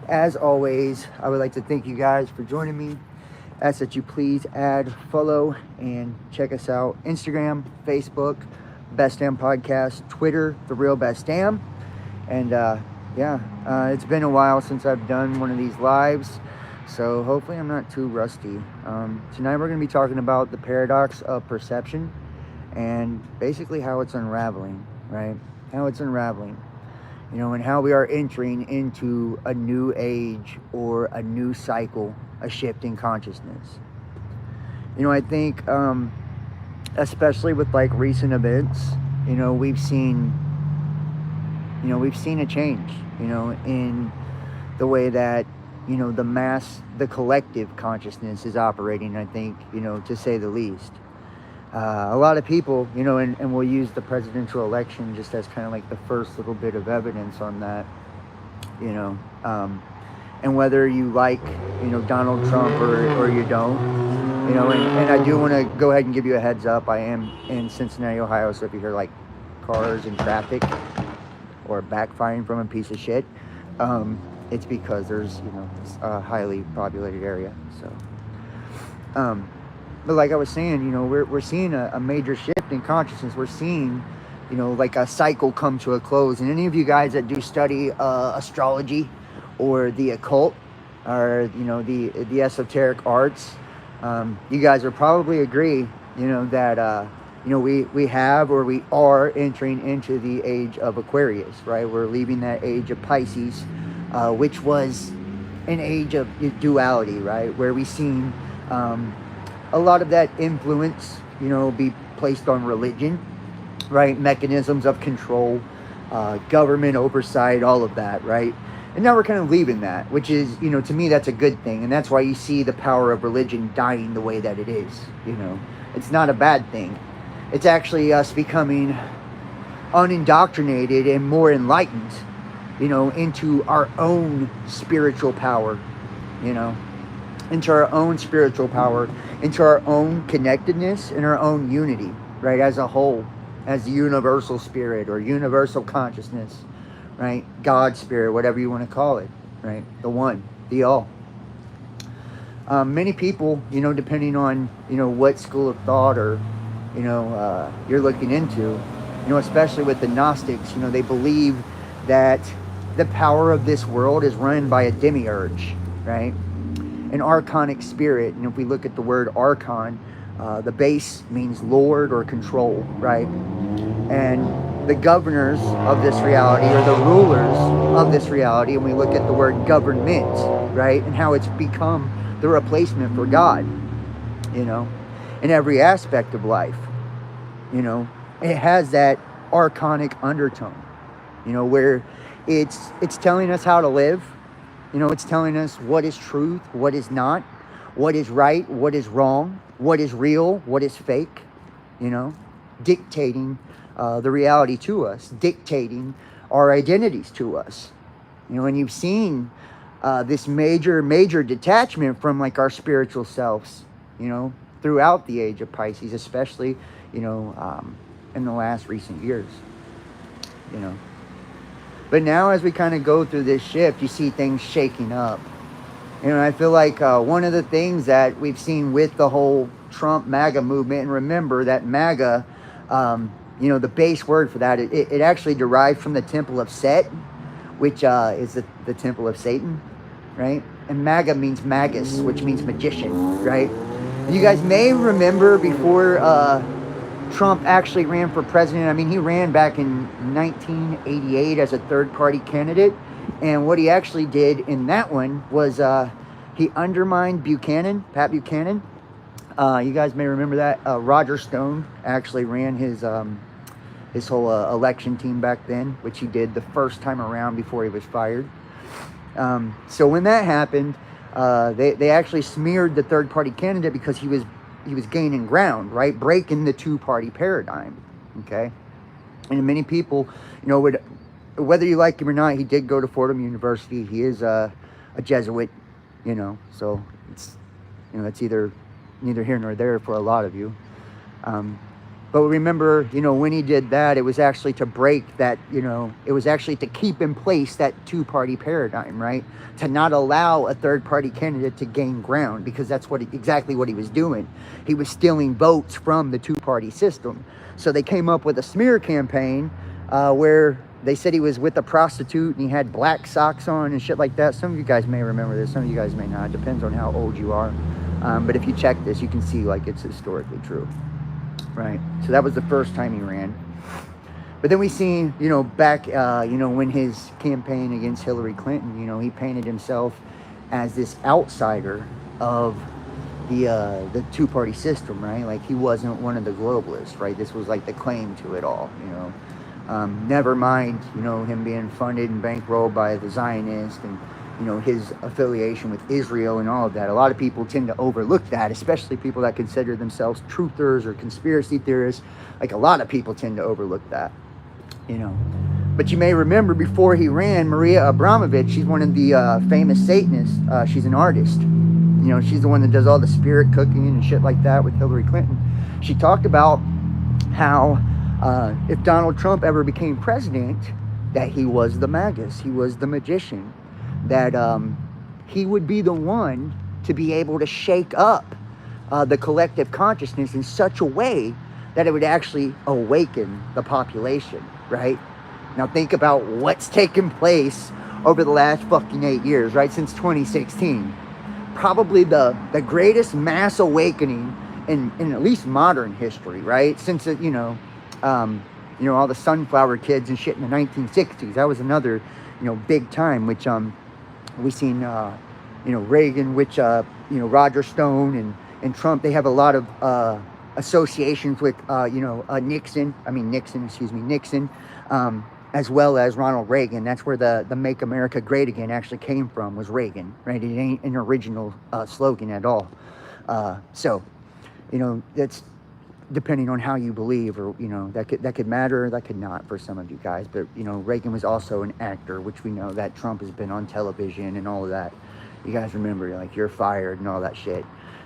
As always, I would like to thank you guys for joining me. Ask that you please add, follow, and check us out. Instagram, Facebook, Best Damn Podcast, Twitter, The Real Best Damn. And it's been a while since I've done one of these lives, so hopefully I'm not too rusty. Tonight we're going to be talking about the paradox of perception and basically how it's unraveling, right? How it's unraveling. And how we are entering into a new age or a new cycle, a shift in consciousness. I think, especially with like recent events, we've seen a change, in the way that, the collective consciousness is operating, I think, to say the least. A lot of people, and we'll use the presidential election just as kind of like the first little bit of evidence on that, and whether you like, Donald Trump or you don't, and I do want to go ahead and give you a heads up. I am in Cincinnati, Ohio, so if you hear like cars and traffic or backfiring from a piece of shit, it's because there's, it's a highly populated area, so, but like I was saying, we're seeing a major shift in consciousness. We're seeing, like a cycle come to a close. And any of you guys that do study astrology or the occult or, the esoteric arts, you guys will probably agree, that, we have or we are entering into the age of Aquarius, right? We're leaving that age of Pisces, which was an age of duality, right? Where we seen a lot of that influence, be placed on religion, right? Mechanisms of control, government oversight, all of that, right? And now we're kind of leaving that, which is, to me, that's a good thing. And that's why you see the power of religion dying the way that it is, It's not a bad thing. It's actually us becoming unindoctrinated and more enlightened, into our own spiritual power, into our own spiritual power, into our own connectedness and our own unity, right, as a whole, as the universal spirit or universal consciousness, right, God spirit, whatever you want to call it, right, the one, the all. Many people, depending on, what school of thought or, you're looking into, especially with the Gnostics, they believe that the power of this world is run by a demiurge, right? An archonic spirit. And if we look at the word archon, the base means lord or control, right? And the governors of this reality, or the rulers of this reality, and we look at the word government, right? And how it's become the replacement for God, in every aspect of life. It has that archonic undertone, where it's telling us how to live. It's telling us what is truth, what is not, what is right, what is wrong, what is real, what is fake, dictating the reality to us, dictating our identities to us. And you've seen this major detachment from like our spiritual selves, throughout the age of Pisces, especially, in the last recent years, But now as we kind of go through this shift, you see things shaking up. I feel like one of the things that we've seen with the whole Trump MAGA movement, and remember that MAGA, the base word for that, it actually derives from the temple of Set, which is the temple of Satan, right? And MAGA means magus, which means magician, right? And you guys may remember before Trump actually ran for president. I mean, he ran back in 1988 as a third-party candidate. And what he actually did in that one was he undermined Pat Buchanan. You guys may remember that. Roger Stone actually ran his whole election team back then, which he did the first time around before he was fired. So when that happened, they actually smeared the third-party candidate because he was gaining ground, right? Breaking the two-party paradigm, okay? And many people, would, whether you like him or not, he did go to Fordham University. He is a Jesuit, so it's, it's either neither here nor there for a lot of you. But remember, when he did that, it was actually to break that, it was actually to keep in place that two-party paradigm, right? To not allow a third-party candidate to gain ground, because that's exactly what he was doing. He was stealing votes from the two-party system. So they came up with a smear campaign where they said he was with a prostitute and he had black socks on and shit like that. Some of you guys may remember this. Some of you guys may not. It depends on how old you are. But if you check this, you can see like it's historically true. Right. So that was the first time he ran. But then we seen, back, when his campaign against Hillary Clinton, he painted himself as this outsider of the two-party system, right? Like he wasn't one of the globalists, right? This was like the claim to it all, Never mind, him being funded and bankrolled by the Zionists and, his affiliation with Israel and all of that. A lot of people tend to overlook that, especially people that consider themselves truthers or conspiracy theorists. Like a lot of people tend to overlook that, But you may remember before he ran, Maria Abramovich, she's one of the famous Satanists. She's an artist. She's the one that does all the spirit cooking and shit like that with Hillary Clinton. She talked about how if Donald Trump ever became president, that he was the magus, he was the magician, that he would be the one to be able to shake up the collective consciousness in such a way that it would actually awaken the population, right? Now think about what's taken place over the last fucking 8 years, right? Since 2016. Probably the greatest mass awakening in at least modern history, right? Since, all the sunflower kids and shit in the 1960s. That was another, big time, which we seen, Reagan, which, Roger Stone and Trump, they have a lot of associations with, Nixon, as well as Ronald Reagan. That's where the Make America Great Again actually came from, was Reagan, right? It ain't an original slogan at all. So, that's depending on how you believe, or, that could matter, that could not for some of you guys. But, Reagan was also an actor, which we know that Trump has been on television and all of that. You guys remember, like, you're fired and all that shit.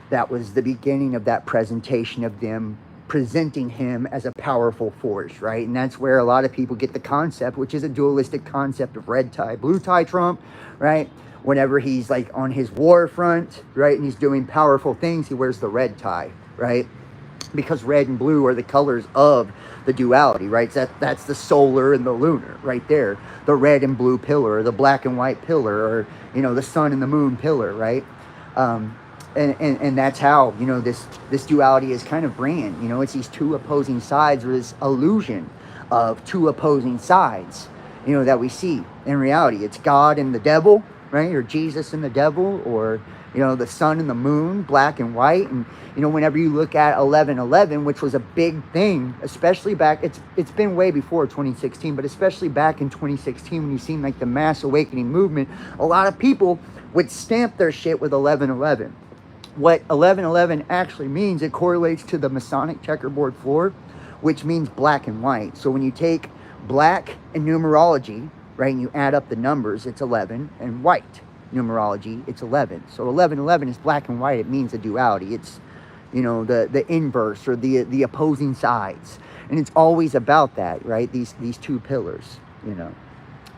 That was the beginning of that presentation of them presenting him as a powerful force, right? And that's where a lot of people get the concept, which is a dualistic concept of red tie, blue tie Trump, right? Whenever he's like on his war front, right, and he's doing powerful things, he wears the red tie, right? Because red and blue are the colors of the duality, right? So that's the solar and the lunar right there. The red and blue pillar, or the black and white pillar, or, the sun and the moon pillar, right? And that's how, this duality is kind of brand, it's these two opposing sides, or this illusion of two opposing sides, that we see. In reality, it's God and the devil, right? Or Jesus and the devil, or, the sun and the moon, black and white. And, whenever you look at 11/11, which was a big thing, especially back, it's been way before 2016, but especially back in 2016, when you seen like the mass awakening movement, a lot of people would stamp their shit with 11/11. What 11/11 actually means, it correlates to the Masonic checkerboard floor, which means black and white. So when you take black and numerology, right, and you add up the numbers, it's 11, and white numerology, it's 11. So 11/11 is black and white. It means a duality. It's, the inverse, or the opposing sides. And it's always about that, right? These two pillars,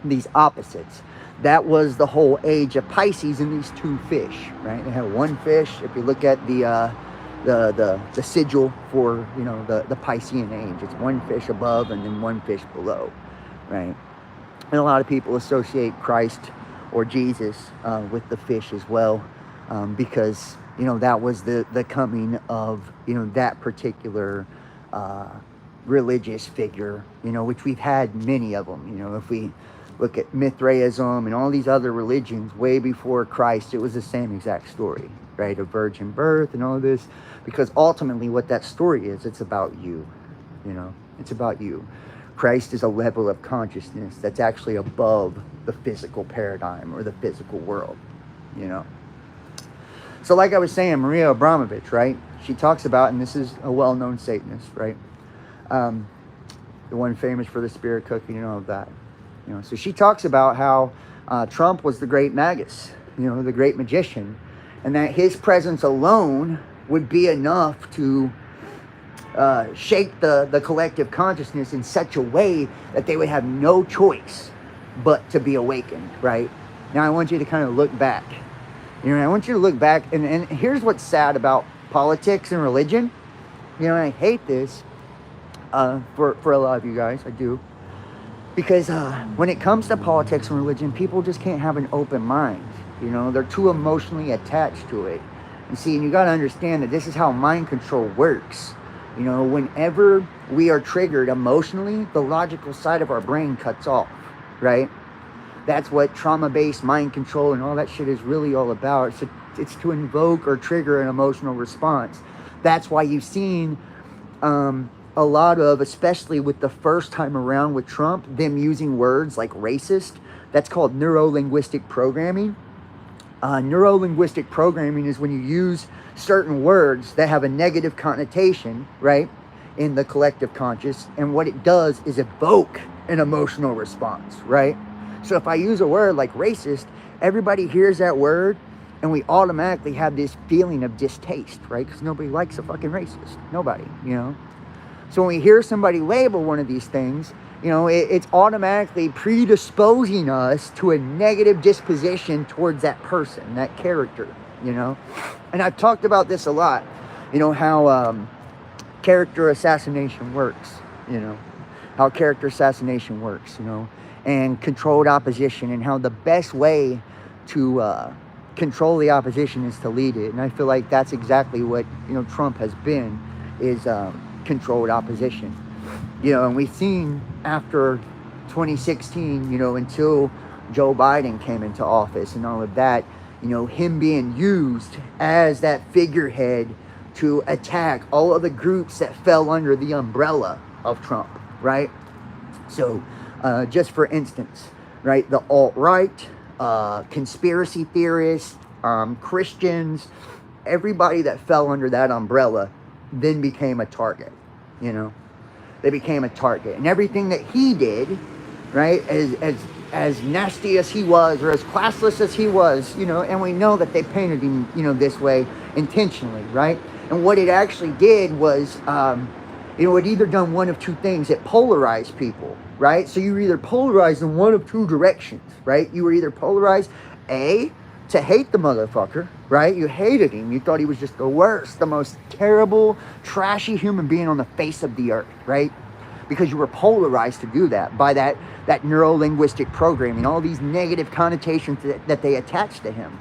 these opposites. That was the whole age of Pisces in these two fish, right? They have one fish. If you look at the sigil for, the Piscean age, it's one fish above and then one fish below, right? And a lot of people associate Christ or Jesus with the fish as well, because, that was the coming of, that particular religious figure, which we've had many of them. If we look at Mithraism and all these other religions way before Christ, it was the same exact story, right? A virgin birth and all of this, because ultimately what that story is, it's about you, it's about you. Christ is a level of consciousness that's actually above the physical paradigm or the physical world, So like I was saying, Maria Abramovich, right? She talks about, and this is a well-known Satanist, right? The one famous for the spirit cooking and all of that. So she talks about how Trump was the great magus, the great magician, and that his presence alone would be enough to shake the collective consciousness in such a way that they would have no choice but to be awakened, right? Now I want you to kind of look back. I want you to look back, and here's what's sad about politics and religion. I hate this for a lot of you guys. I do. Because when it comes to politics and religion, people just can't have an open mind. They're too emotionally attached to it. And you got to understand that this is how mind control works. Whenever we are triggered emotionally, the logical side of our brain cuts off, right? That's what trauma-based mind control and all that shit is really all about. It's to invoke or trigger an emotional response. That's why you've seen a lot of, especially with the first time around with Trump, them using words like racist. That's called neuro-linguistic programming. Neuro-linguistic programming is when you use certain words that have a negative connotation, right, in the collective conscious, and what it does is evoke an emotional response, right? So if I use a word like racist, everybody hears that word and we automatically have this feeling of distaste, right? Because nobody likes a fucking racist. Nobody, So when we hear somebody label one of these things, it's automatically predisposing us to a negative disposition towards that person, that character, And I've talked about this a lot, how character assassination works, how character assassination works, and controlled opposition, and how the best way to control the opposition is to lead it. And I feel like that's exactly what, Trump has been, is controlled opposition. And we've seen after 2016, until Joe Biden came into office and all of that, him being used as that figurehead to attack all of the groups that fell under the umbrella of Trump, right? So, just for instance, right, the alt-right, conspiracy theorists, Christians, everybody that fell under that umbrella then became a target, They became a target. And everything that he did, right, as nasty as he was, or as classless as he was, and we know that they painted him, this way intentionally, right? And what it actually did was, it either done one of two things. It polarized people, right? So you were either polarized in one of two directions, right? You were either polarized, A, to hate the motherfucker, right? You hated him. You thought he was just the worst, the most terrible, trashy human being on the face of the earth, right? Because you were polarized to do that by that neuro-linguistic programming, all these negative connotations that they attached to him.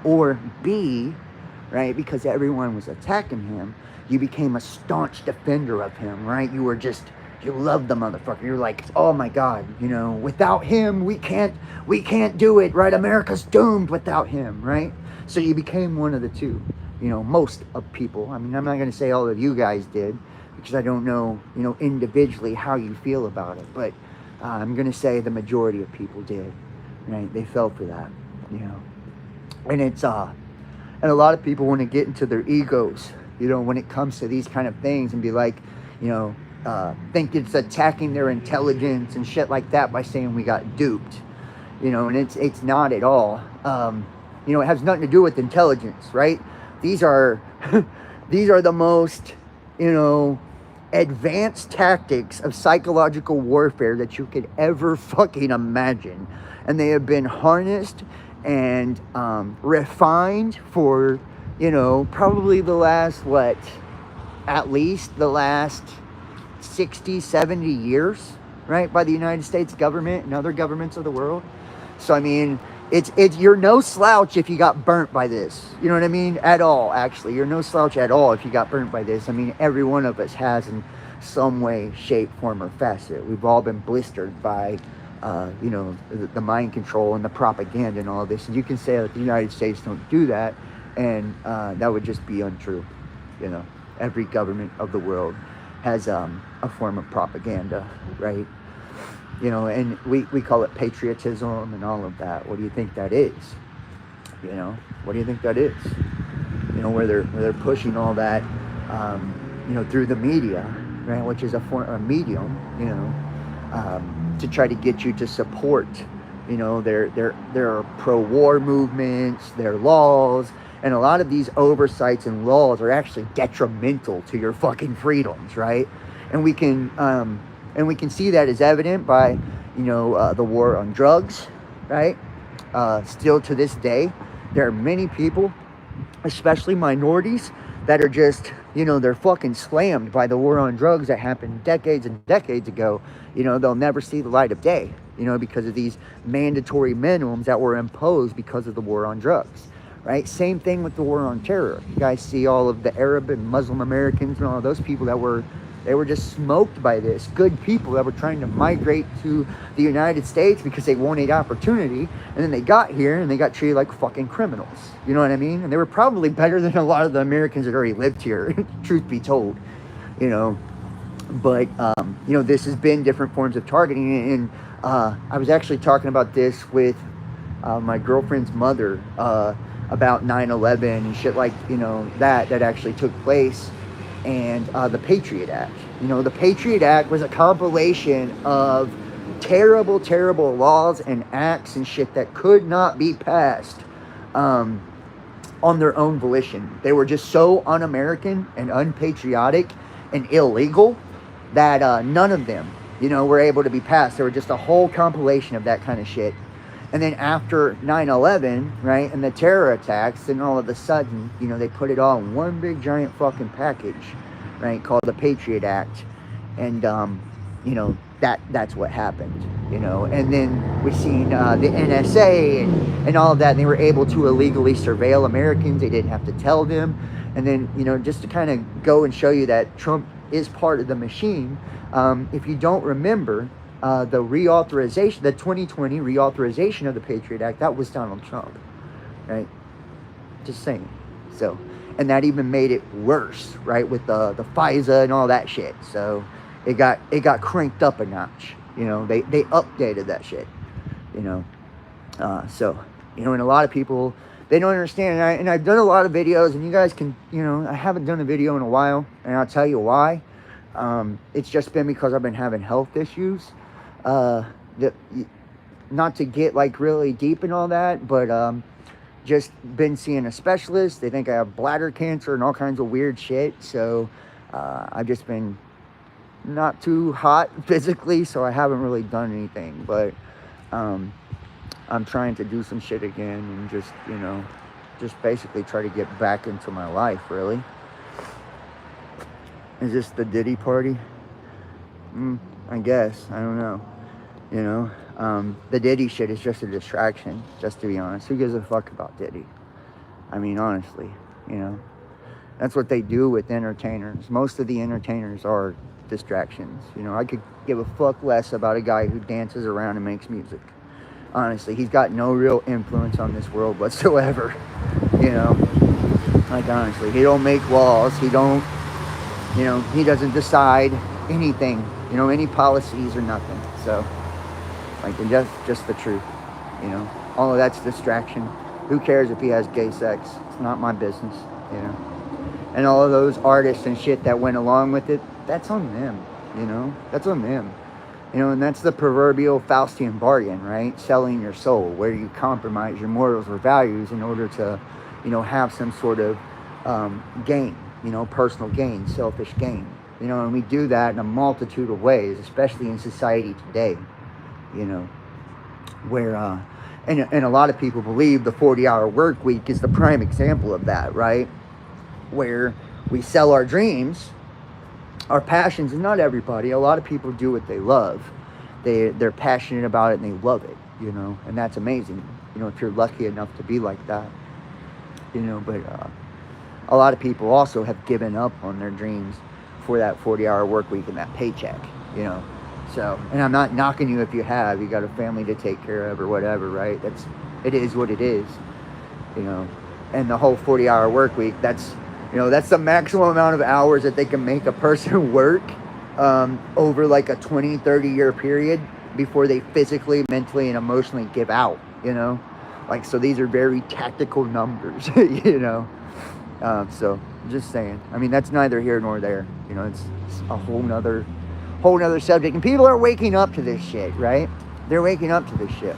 Or B, right, because everyone was attacking him, you became a staunch defender of him, right? You loved the motherfucker. You're like, oh my God, without him, we can't do it, right? America's doomed without him, right? So you became one of the two, most of people. I mean, I'm not going to say all of you guys did, because I don't know, individually how you feel about it. But I'm going to say the majority of people did, right? They fell for that, And it's, and a lot of people want to get into their egos, when it comes to these kind of things, and be like, think it's attacking their intelligence and shit like that by saying we got duped, and it's not at all. It has nothing to do with intelligence, right? These are the most, advanced tactics of psychological warfare that you could ever fucking imagine, and they have been harnessed and refined for, probably the last, at least the last 60, 70 years, right, by the United States government and other governments of the world. So, I mean, it's you're no slouch if you got burnt by this. You know what I mean? At all, actually. You're no slouch at all if you got burnt by this. I mean, every one of us has in some way, shape, form, or facet. We've all been blistered by, the mind control and the propaganda and all of this. And you can say that the United States don't do that, and that would just be untrue. Every government of the world has a form of propaganda, right? And we call it patriotism and all of that. What do you think that is? What do you think that is? Where they're pushing all that, through the media, right? Which is a medium, to try to get you to support, their pro-war movements, their laws, And a lot of these oversights and laws are actually detrimental to your fucking freedoms, right? And we can see that as evident by, the war on drugs, right? Still to this day, there are many people, especially minorities, that are just, they're fucking slammed by the war on drugs that happened decades and decades ago. They'll never see the light of day, because of these mandatory minimums that were imposed because of the war on drugs, right? Same thing with the war on terror. You guys see all of the Arab and Muslim Americans and all of those people that were just smoked by this. Good people that were trying to migrate to the United States because they wanted opportunity. And then they got here and they got treated like fucking criminals. You know what I mean? And they were probably better than a lot of the Americans that already lived here, truth be told. But, this has been different forms of targeting. And I was actually talking about this with my girlfriend's mother about 9/11 and shit like, that actually took place. And the Patriot Act. The Patriot Act was a compilation of terrible, terrible laws and acts and shit that could not be passed on their own volition. They were just so un-American and unpatriotic and illegal that none of them, were able to be passed. They were just a whole compilation of that kind of shit. And then after 9/11, right, and the terror attacks, then all of a sudden, they put it all in one big giant fucking package, right, called the Patriot Act. And, that's what happened, And then we've seen the NSA and all of that, and they were able to illegally surveil Americans. They didn't have to tell them. And then, just to kind of go and show you that Trump is part of the machine, if you don't remember, the reauthorization, the 2020 reauthorization of the Patriot Act, that was Donald Trump, right? Just saying. So, and that even made it worse, right, with the FISA and all that shit. So, it got cranked up a notch. They updated that shit. So, and a lot of people, they don't understand. And I've done a lot of videos, and you guys can, I haven't done a video in a while, and I'll tell you why. It's just been because I've been having health issues. Not to get like really deep and all that, but just been seeing a specialist. They think I have bladder cancer and all kinds of weird shit. So I've just been not too hot physically, so I haven't really done anything. But I'm trying to do some shit again and just basically try to get back into my life. Really. Is this the Diddy party? I guess. I don't know. The Diddy shit is just a distraction, just to be honest. Who gives a fuck about Diddy? I mean, honestly, that's what they do with entertainers. Most of the entertainers are distractions. I could give a fuck less about a guy who dances around and makes music. Honestly, he's got no real influence on this world whatsoever. Like, honestly, he don't make laws. He don't, he doesn't decide anything, any policies or nothing. So, like, just the truth, all of that's distraction. Who cares if he has gay sex? It's not my business, And all of those artists and shit that went along with it, that's on them, that's on them. And that's the proverbial Faustian bargain, right? Selling your soul, where you compromise your morals or values in order to, have some sort of gain, personal gain, selfish gain. And we do that in a multitude of ways, especially in society today, where, and a lot of people believe the 40-hour work week is the prime example of that, right? Where we sell our dreams, our passions, and not everybody. A lot of people do what they love. They're passionate about it and they love it, and that's amazing, if you're lucky enough to be like that, but a lot of people also have given up on their dreams for that 40-hour work week and that paycheck, so, and I'm not knocking you if you got a family to take care of or whatever, right? It is what it is, and the whole 40-hour work week, that's the maximum amount of hours that they can make a person work over like a 20-30 year period before they physically, mentally, and emotionally give out, like, so these are very tactical numbers, so just saying. I mean, that's neither here nor there, it's a whole nother subject, and people are waking up to this shit, right? They're waking up to this shit.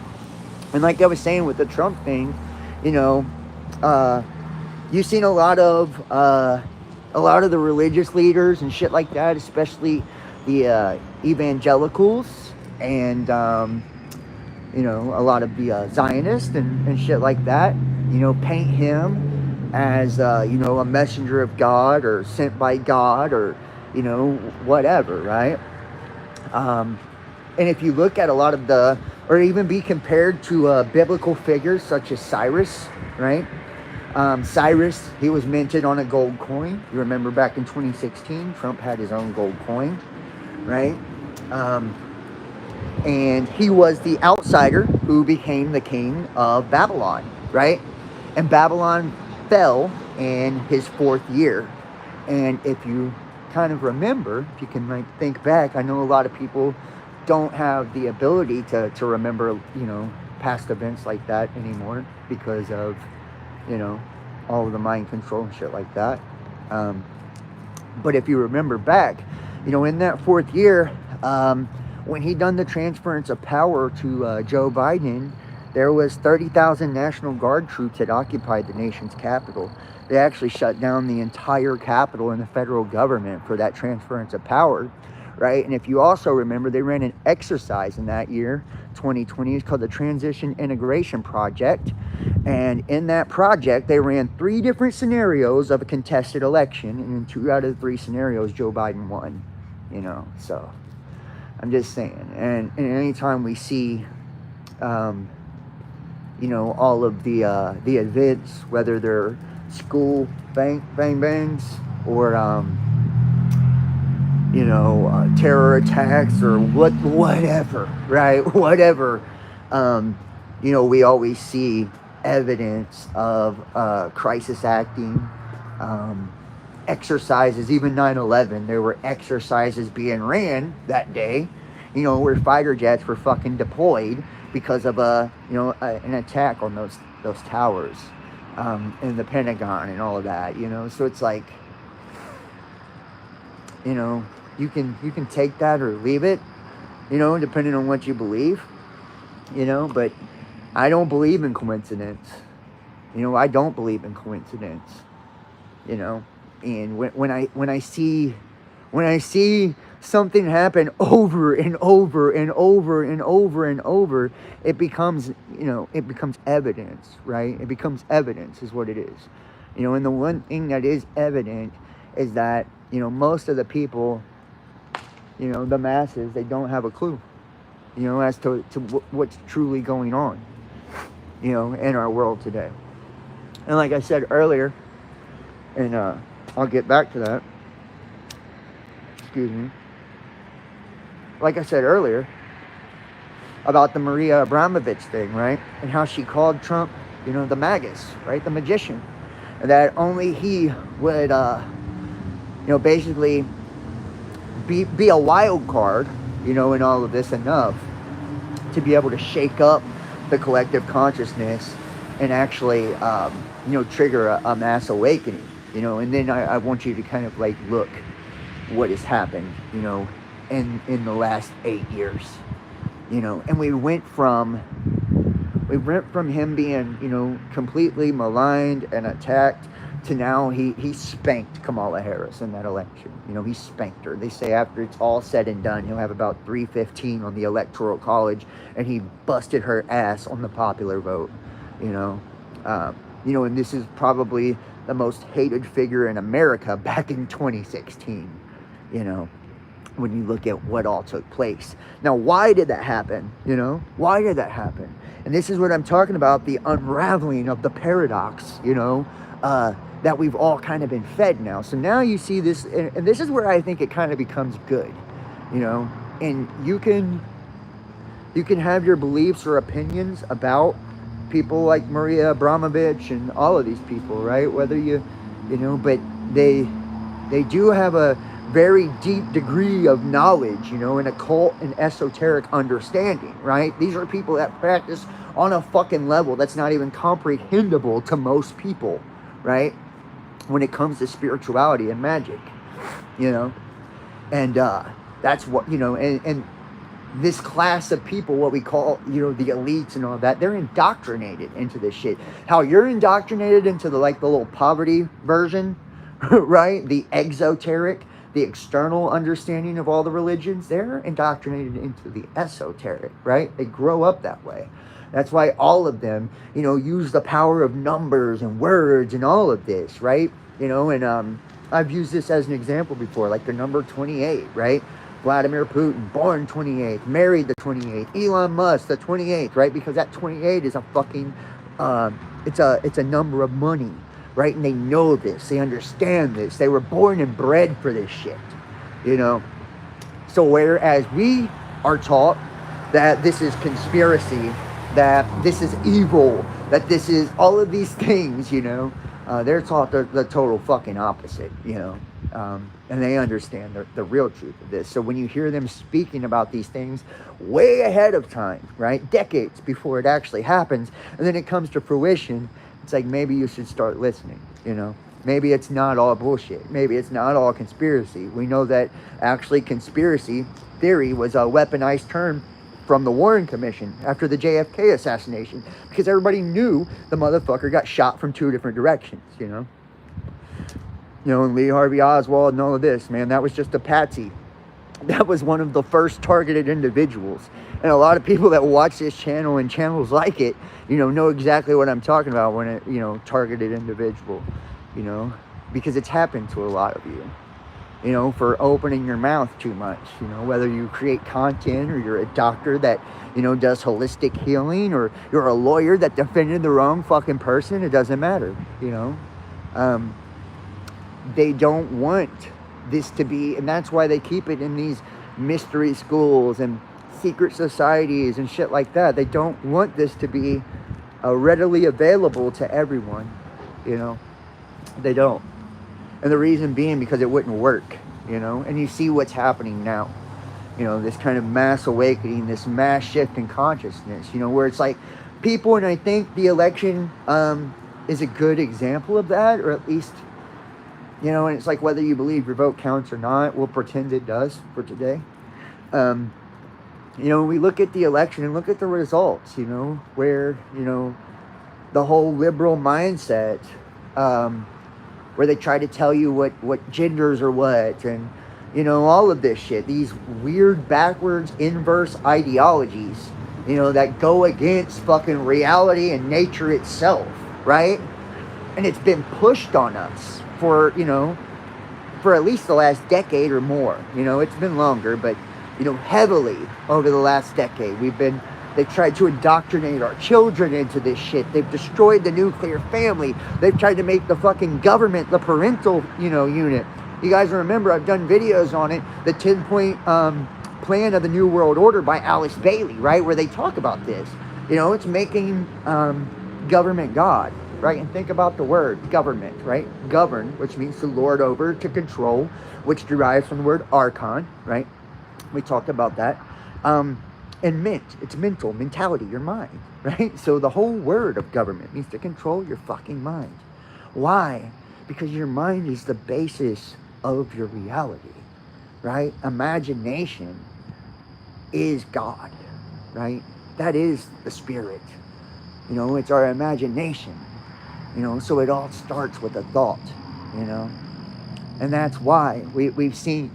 And like I was saying with the Trump thing, you've seen a lot of the religious leaders and shit like that, especially the evangelicals and a lot of the Zionists and shit like that. Paint him as a messenger of God or sent by God or whatever, right? And if you look at a lot of or even be compared to biblical figures such as Cyrus, right? Cyrus, he was minted on a gold coin. You remember back in 2016, Trump had his own gold coin, right? And he was the outsider who became the king of Babylon, right? And Babylon fell in his 4th year. And if you kind of remember, if you can think back, I know a lot of people don't have the ability to remember, past events like that anymore because of, all of the mind control and shit like that. But if you remember back, in that 4th year, when he done the transference of power to Joe Biden, there was 30,000 National Guard troops that occupied the nation's capital. They actually shut down the entire capital and the federal government for that transference of power, right? And if you also remember, they ran an exercise in that year, 2020. It's called the Transition Integration Project. And in that project, they ran 3 different scenarios of a contested election. And in 2 out of the 3 scenarios, Joe Biden won, so I'm just saying. And anytime we see, all of the events, whether they're school bangs or, terror attacks or whatever, right? Whatever, we always see evidence of crisis acting, exercises. Even 9/11, there were exercises being ran that day, where fighter jets were fucking deployed because of an attack on those towers in the Pentagon and all of that. So it's like, you can take that or leave it, depending on what you believe, but I don't believe in coincidence. I don't believe in coincidence. And when I see something happen over and over and over and over and over, it becomes evidence, right? It becomes evidence is what it is. And the one thing that is evident is that, most of the people, the masses, they don't have a clue, as to what's truly going on, in our world today. And like I said earlier, and I'll get back to that. Excuse me. Like I said earlier, about the Maria Abramovich thing, right? And how she called Trump, the magus, right? The magician. And that only he would, basically be a wild card, in all of this enough to be able to shake up the collective consciousness and actually, trigger a mass awakening, and then I want you to kind of look what has happened, in the last 8 years, and we went from him being, completely maligned and attacked to now he spanked Kamala Harris in that election. He spanked her. They say after it's all said and done, he'll have about 315 on the Electoral College, and he busted her ass on the popular vote, and this is probably the most hated figure in America back in 2016, when you look at what all took place. Now, why did that happen? Why did that happen? And this is what I'm talking about, the unraveling of the paradox, that we've all kind of been fed now. So now you see this, and this is where I think it kind of becomes good, and you can have your beliefs or opinions about people like Maria Abramovich and all of these people, right? Whether but they do have a very deep degree of knowledge, and occult and esoteric understanding, right? These are people that practice on a fucking level that's not even comprehensible to most people, right? When it comes to spirituality and magic, and that's what, and this class of people, what we call, the elites and all that, they're indoctrinated into this shit. How you're indoctrinated into the little poverty version, right? The exoteric, the external understanding of all the religions, they're indoctrinated into the esoteric, right? They grow up that way. That's why all of them, use the power of numbers and words and all of this, right? And I've used this as an example before, like the number 28, right? Vladimir Putin, born 28th, married the 28th, Elon Musk, the 28th, right? Because that 28 is a fucking, it's a number of money, right? And they know this, they understand this, they were born and bred for this shit, So whereas we are taught that this is conspiracy, that this is evil, that this is all of these things, they're taught the total fucking opposite, and they understand the real truth of this. So when you hear them speaking about these things way ahead of time, right, decades before it actually happens, and then it comes to fruition, it's like, maybe you should start listening, Maybe it's not all bullshit. Maybe it's not all conspiracy. We know that actually conspiracy theory was a weaponized term from the Warren Commission after the JFK assassination, because everybody knew the motherfucker got shot from two different directions, and Lee Harvey Oswald and all of this, man, that was just a patsy. That was one of the first targeted individuals. And a lot of people that watch this channel and channels like it, know exactly what I'm talking about when it, targeted individual, because it's happened to a lot of you. For opening your mouth too much, whether you create content or you're a doctor that, does holistic healing, or you're a lawyer that defended the wrong fucking person, it doesn't matter, They don't want this to be, and that's why they keep it in these mystery schools and secret societies and shit like that. They don't want this to be readily available to everyone, They don't. And the reason being because it wouldn't work, and you see what's happening now, this kind of mass awakening, this mass shift in consciousness, where it's like people, and I think the election is a good example of that, or at least, and it's like, whether you believe your vote counts or not, we'll pretend it does for today. We look at the election and look at the results, where, the whole liberal mindset, where they try to tell you what genders are what, and, all of this shit, these weird, backwards, inverse ideologies, that go against fucking reality and nature itself, right? And it's been pushed on us for at least the last decade or more. It's been longer, but, heavily over the last decade. They've tried to indoctrinate our children into this shit. They've destroyed the nuclear family. They've tried to make the fucking government the parental, unit. You guys remember, I've done videos on it, the 10-point plan of the New World Order by Alice Bailey, right? Where they talk about this. It's making government God, right? And think about the word government, right? Govern, which means to lord over, to control, which derives from the word archon, right? We talked about that. And it's mental, mentality, your mind, right? So the whole word of government means to control your fucking mind. Why? Because your mind is the basis of your reality, right? Imagination is God, right? That is the spirit. It's our imagination, so it all starts with a thought, and that's why we've seen,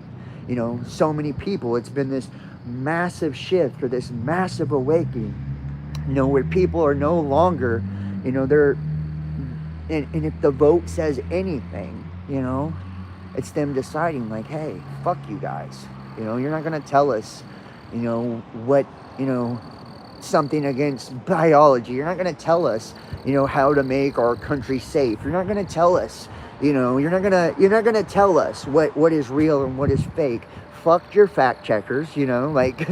so many people, it's been this massive shift, or this massive awakening, where people are no longer, they're, and if the vote says anything, it's them deciding like, hey, fuck you guys, you're not going to tell us, what, something against biology. You're not going to tell us, how to make our country safe. You're not going to tell us, you're not going to tell us what is real and what is fake. Fuck your fact checkers, like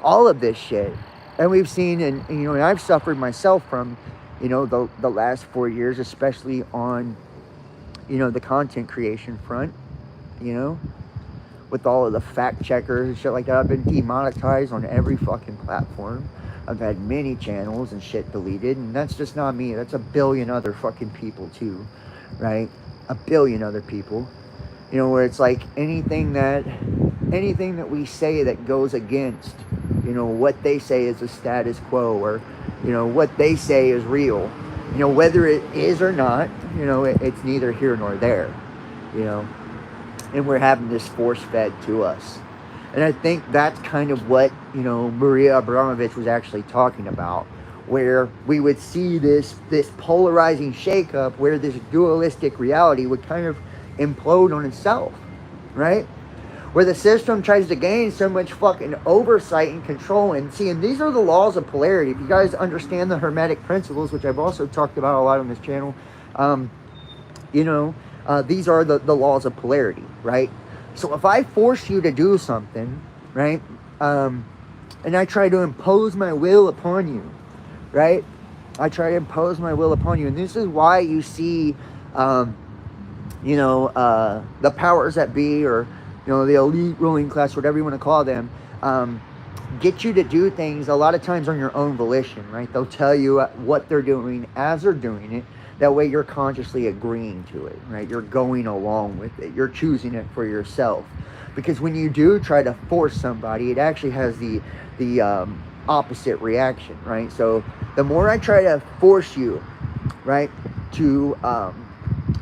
all of this shit. And we've seen, and I've suffered myself from, the last 4 years, especially on, the content creation front, with all of the fact checkers and shit like that. I've been demonetized on every fucking platform. I've had many channels and shit deleted, and that's just not me. That's a billion other fucking people too, right? A billion other people, where it's like anything that we say that goes against, you know, what they say is the status quo, or, you know, what they say is real. You know, whether it is or not, you know, it's neither here nor there, you know. And we're having this force fed to us. And I think that's kind of what, you know, Maria Abramovich was actually talking about, where we would see this polarizing shakeup where this dualistic reality would kind of implode on itself, right? Where the system tries to gain so much fucking oversight and control. And see, and these are the laws of polarity. If you guys understand the Hermetic principles, which I've also talked about a lot on this channel, you know, these are the laws of polarity, right? So if I force you to do something, right, and I try to impose my will upon you, right? I try to impose my will upon you. And this is why you see, you know, the powers that be, or, you know, the elite ruling class, whatever you want to call them, get you to do things a lot of times on your own volition, right? They'll tell you what they're doing as they're doing it. That way you're consciously agreeing to it, right? You're going along with it. You're choosing it for yourself. Because when you do try to force somebody, it actually has the opposite reaction, right? So the more I try to force you, right, to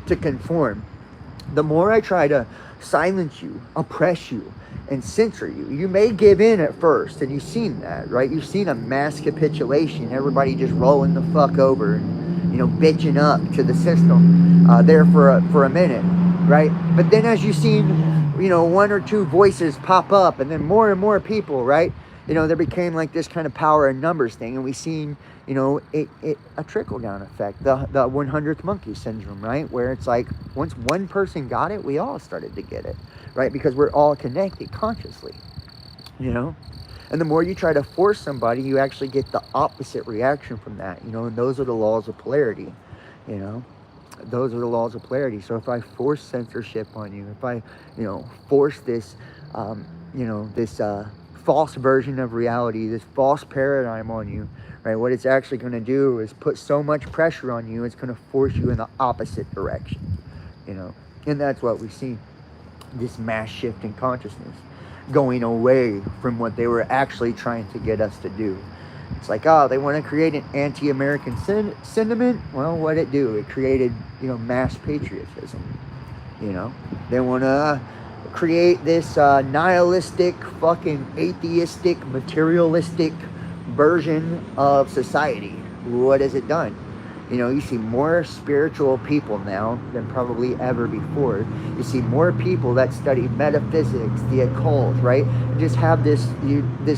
conform, the more I try to silence you, oppress you, and censor you. You may give in at first, and you've seen that, right? You've seen a mass capitulation, everybody just rolling the fuck over, and, you know, bitching up to the system there for a minute, right? But then as you've seen, you know, one or two voices pop up, and then more and more people, right? You know, there became like this kind of power in numbers thing, and we've seen, you know, a trickle-down effect, the 100th monkey syndrome, right? Where it's like, once one person got it, we all started to get it, right? Because we're all connected consciously, you know? And the more you try to force somebody, you actually get the opposite reaction from that, you know? And those are the laws of polarity, you know? Those are the laws of polarity. So if I force censorship on you, if I, you know, force this, you know, this false version of reality, this false paradigm on you, right? What it's actually going to do is put so much pressure on you, it's going to force you in the opposite direction, you know? And that's what we see, this mass shift in consciousness, going away from what they were actually trying to get us to do. It's like, oh, they want to create an anti-American sentiment. Well, what did it do? It created, you know, mass patriotism, you know? They want to create this nihilistic, fucking atheistic, materialistic version of society. What has it done? You know, you see more spiritual people now than probably ever before. You see more people that study metaphysics, the occult, right? And just have this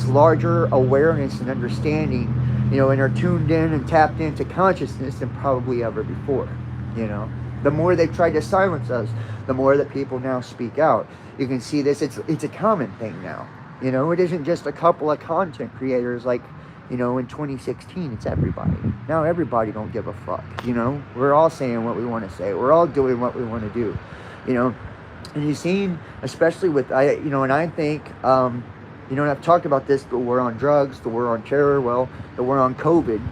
larger awareness and understanding, you know, and are tuned in and tapped into consciousness than probably ever before, you know? The more they've tried to silence us, the more that people now speak out. You can see this, it's a common thing now. You know, it isn't just a couple of content creators like, you know, in 2016, it's everybody. Now everybody don't give a fuck, you know? We're all saying what we want to say. We're all doing what we want to do, you know? And you've seen, especially with, you know, and I think, you know, and I've talked about this, the war on drugs, the war on terror, well, the war on COVID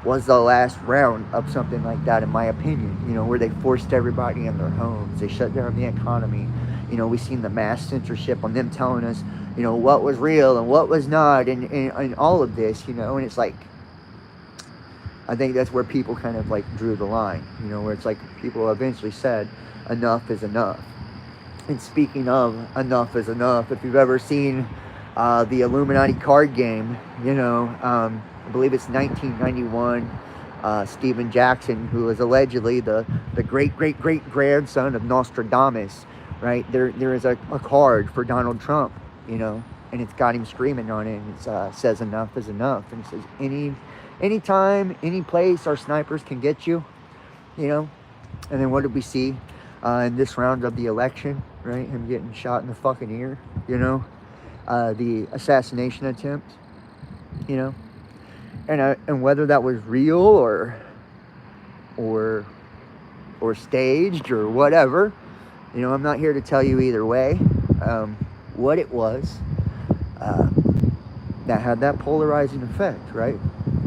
was the last round of something like that, in my opinion, you know, where they forced everybody in their homes. They shut down the economy. You know, we've seen the mass censorship on them telling us, you know, what was real and what was not, and all of this, you know, and it's like, I think that's where people kind of like drew the line, you know, where it's like people eventually said, enough is enough. And speaking of enough is enough, if you've ever seen the Illuminati card game, you know, I believe it's 1991, Stephen Jackson, who is allegedly the great-great-great-grandson of Nostradamus, right? There is a card for Donald Trump, you know, and it's got him screaming on it, and it says enough is enough, and it says any time, any place our snipers can get you, you know. And then what did we see in this round of the election, right? Him getting shot in the fucking ear, you know, the assassination attempt, you know. And whether that was real or staged or whatever, you know, I'm not here to tell you either way. What it was that had that polarizing effect, right?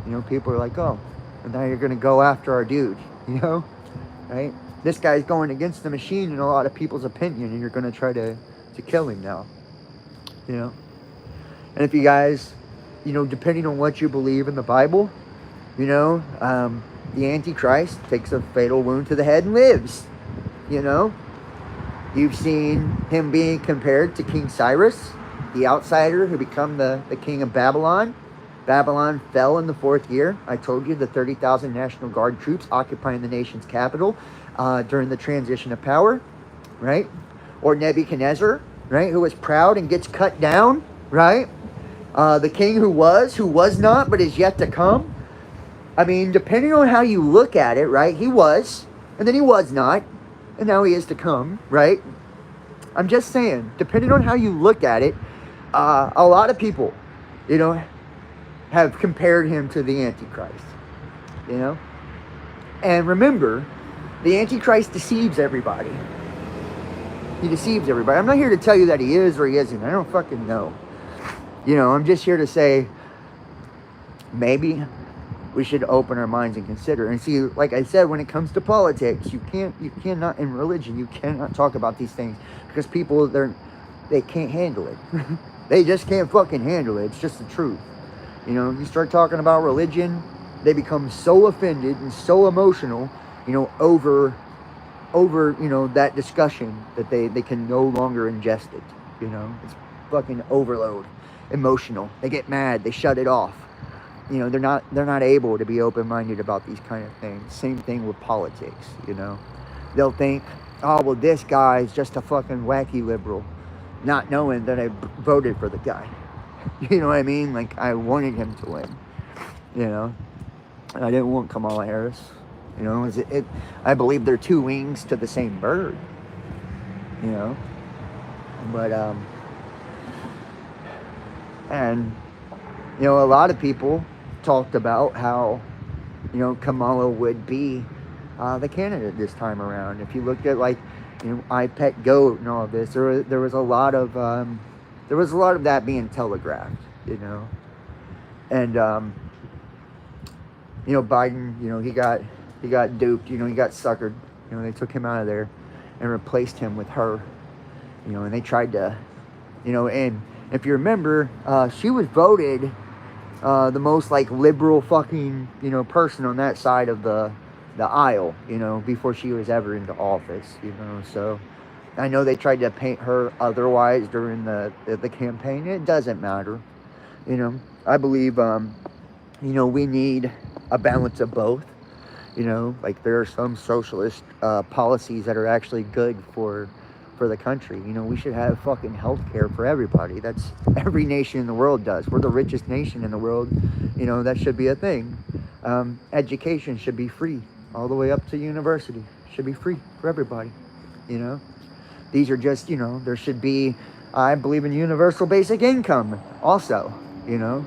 You know, people are like, oh, and now you're going to go after our dude, you know, right? This guy's going against the machine in a lot of people's opinion, and you're going to try to kill him now, you know? And if you guys, depending on what you believe in the Bible, the Antichrist takes a fatal wound to the head and lives. You know, you've seen him being compared to King Cyrus, the outsider who became the king of Babylon. Babylon fell in the 4th year. I told you, the 30,000 National Guard troops occupying the nation's capital during the transition of power, right? Or Nebuchadnezzar, right, who was proud and gets cut down, right? The king who was not, but is yet to come. I mean, depending on how you look at it, right, he was, and then he was not, and now he is to come, right? I'm just saying, depending on how you look at it, a lot of people, have compared him to the Antichrist, And remember, the Antichrist deceives everybody. He deceives everybody. I'm not here to tell you that he is or he isn't. I don't fucking know. I'm just here to say, maybe we should open our minds and consider. And see, like I said, when it comes to politics, you cannot, in religion, you cannot talk about these things because people, they can't handle it. They just can't fucking handle it. It's just the truth. You start talking about religion, they become so offended and so emotional, over that discussion that they can no longer ingest it. It's fucking overload, emotional. They get mad, they shut it off. They're not able to be open-minded about these kind of things. Same thing with politics. They'll think, oh well, this guy's just a fucking wacky liberal, not knowing that I voted for the guy. You know what I mean? Like, I wanted him to win. I didn't want Kamala Harris. I believe they're two wings to the same bird. But and a lot of people talked about how Kamala would be the candidate this time around. If you looked at iPet Goat and all of this, there was a lot of that being telegraphed, and Biden, he got duped, he got suckered, they took him out of there and replaced him with her, and they tried to, and if you remember, she was voted the most liberal fucking person on that side of the aisle, before she was ever into office, so I know they tried to paint her otherwise during the campaign. It doesn't matter. I believe, we need a balance of both. There are some socialist policies that are actually good for the country. We should have fucking health care for everybody. That's every nation in the world does. We're the richest nation in the world. That should be a thing. Education should be free all the way up to university. Should be free for everybody. These are just, there should be, I believe in universal basic income also, and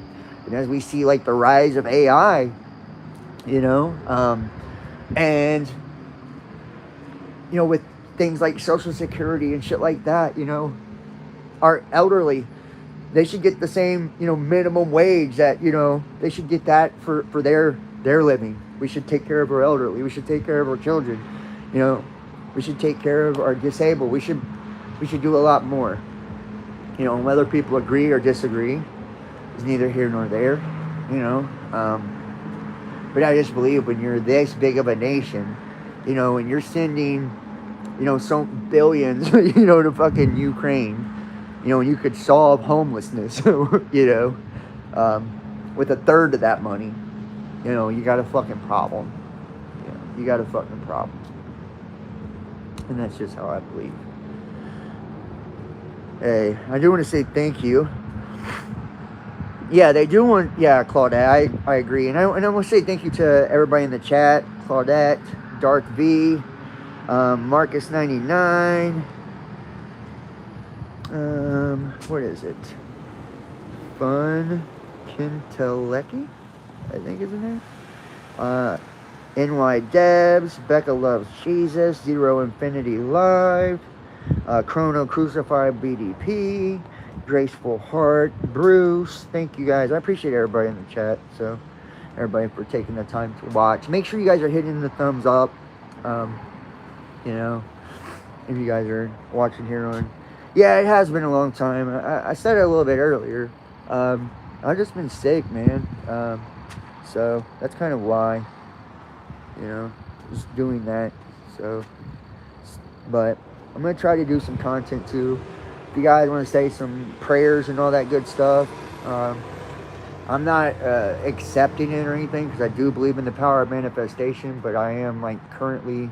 as we see the rise of AI, and, with things like Social Security and shit like that, our elderly, they should get the same, minimum wage that, they should get that for their living. We should take care of our elderly. We should take care of our children, we should take care of our disabled. We should do a lot more. Whether people agree or disagree is neither here nor there. But I just believe when you're this big of a nation, and you're sending, some billions, to fucking Ukraine, and you could solve homelessness, with a third of that money, you got a fucking problem. You got a fucking problem. And that's just how I believe. Hey, I do want to say thank you. Yeah, they do want... Yeah, Claudette, I agree. And I want to say thank you to everybody in the chat. Claudette, Dark V, Marcus99. What is it? Fun Kintelecki, I think is the name. NY Debs, Becca Loves Jesus, Zero Infinity Live, Chrono Crucified BDP, Graceful Heart, Bruce. Thank you guys. I appreciate everybody in the chat. So, everybody for taking the time to watch. Make sure you guys are hitting the thumbs up. If you guys are watching here on. Yeah, it has been a long time. I said it a little bit earlier. I've just been sick, man. So that's kind of why, just doing that. So, but I'm gonna try to do some content too. If you guys want to say some prayers and all that good stuff, I'm not accepting it or anything, because I do believe in the power of manifestation. But I am like currently,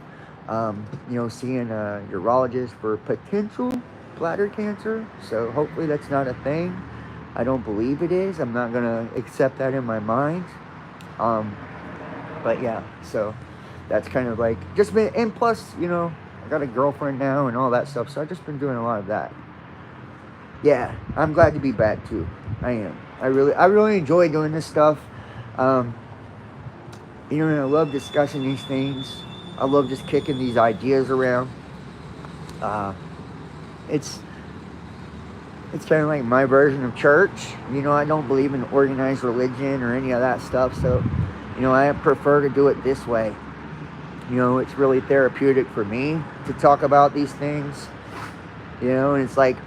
seeing a urologist for potential bladder cancer. So hopefully that's not a thing. I don't believe it is. I'm not gonna accept that in my mind. But yeah, so that's kind of like just been, and plus, I got a girlfriend now and all that stuff. So I've just been doing a lot of that. Yeah, I'm glad to be back too. I am. I really enjoy doing this stuff. And I love discussing these things. I love just kicking these ideas around. It's kind of like my version of church. I don't believe in organized religion or any of that stuff. So, I prefer to do it this way. It's really therapeutic for me to talk about these things. And it's like,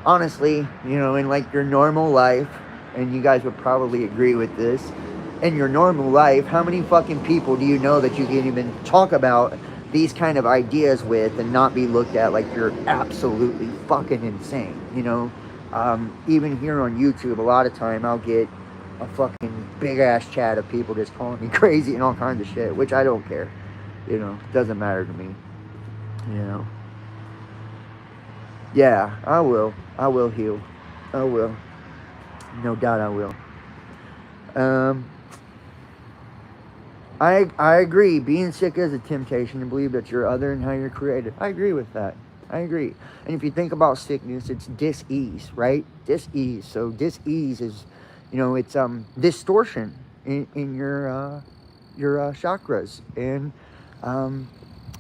honestly, in like your normal life, and you guys would probably agree with this, in your normal life, how many fucking people do you know that you can even talk about these kind of ideas with and not be looked at like you're absolutely fucking insane? Even here on YouTube, a lot of time I'll get a fucking big ass chat of people just calling me crazy and all kinds of shit, which I don't care. Doesn't matter to me. Yeah, I will heal. I will. No doubt I will. I agree. Being sick is a temptation to believe that you're other than how you're created. I agree with that. I agree. And if you think about sickness, it's dis-ease, right? Dis-ease. So dis-ease is, it's distortion in your chakras and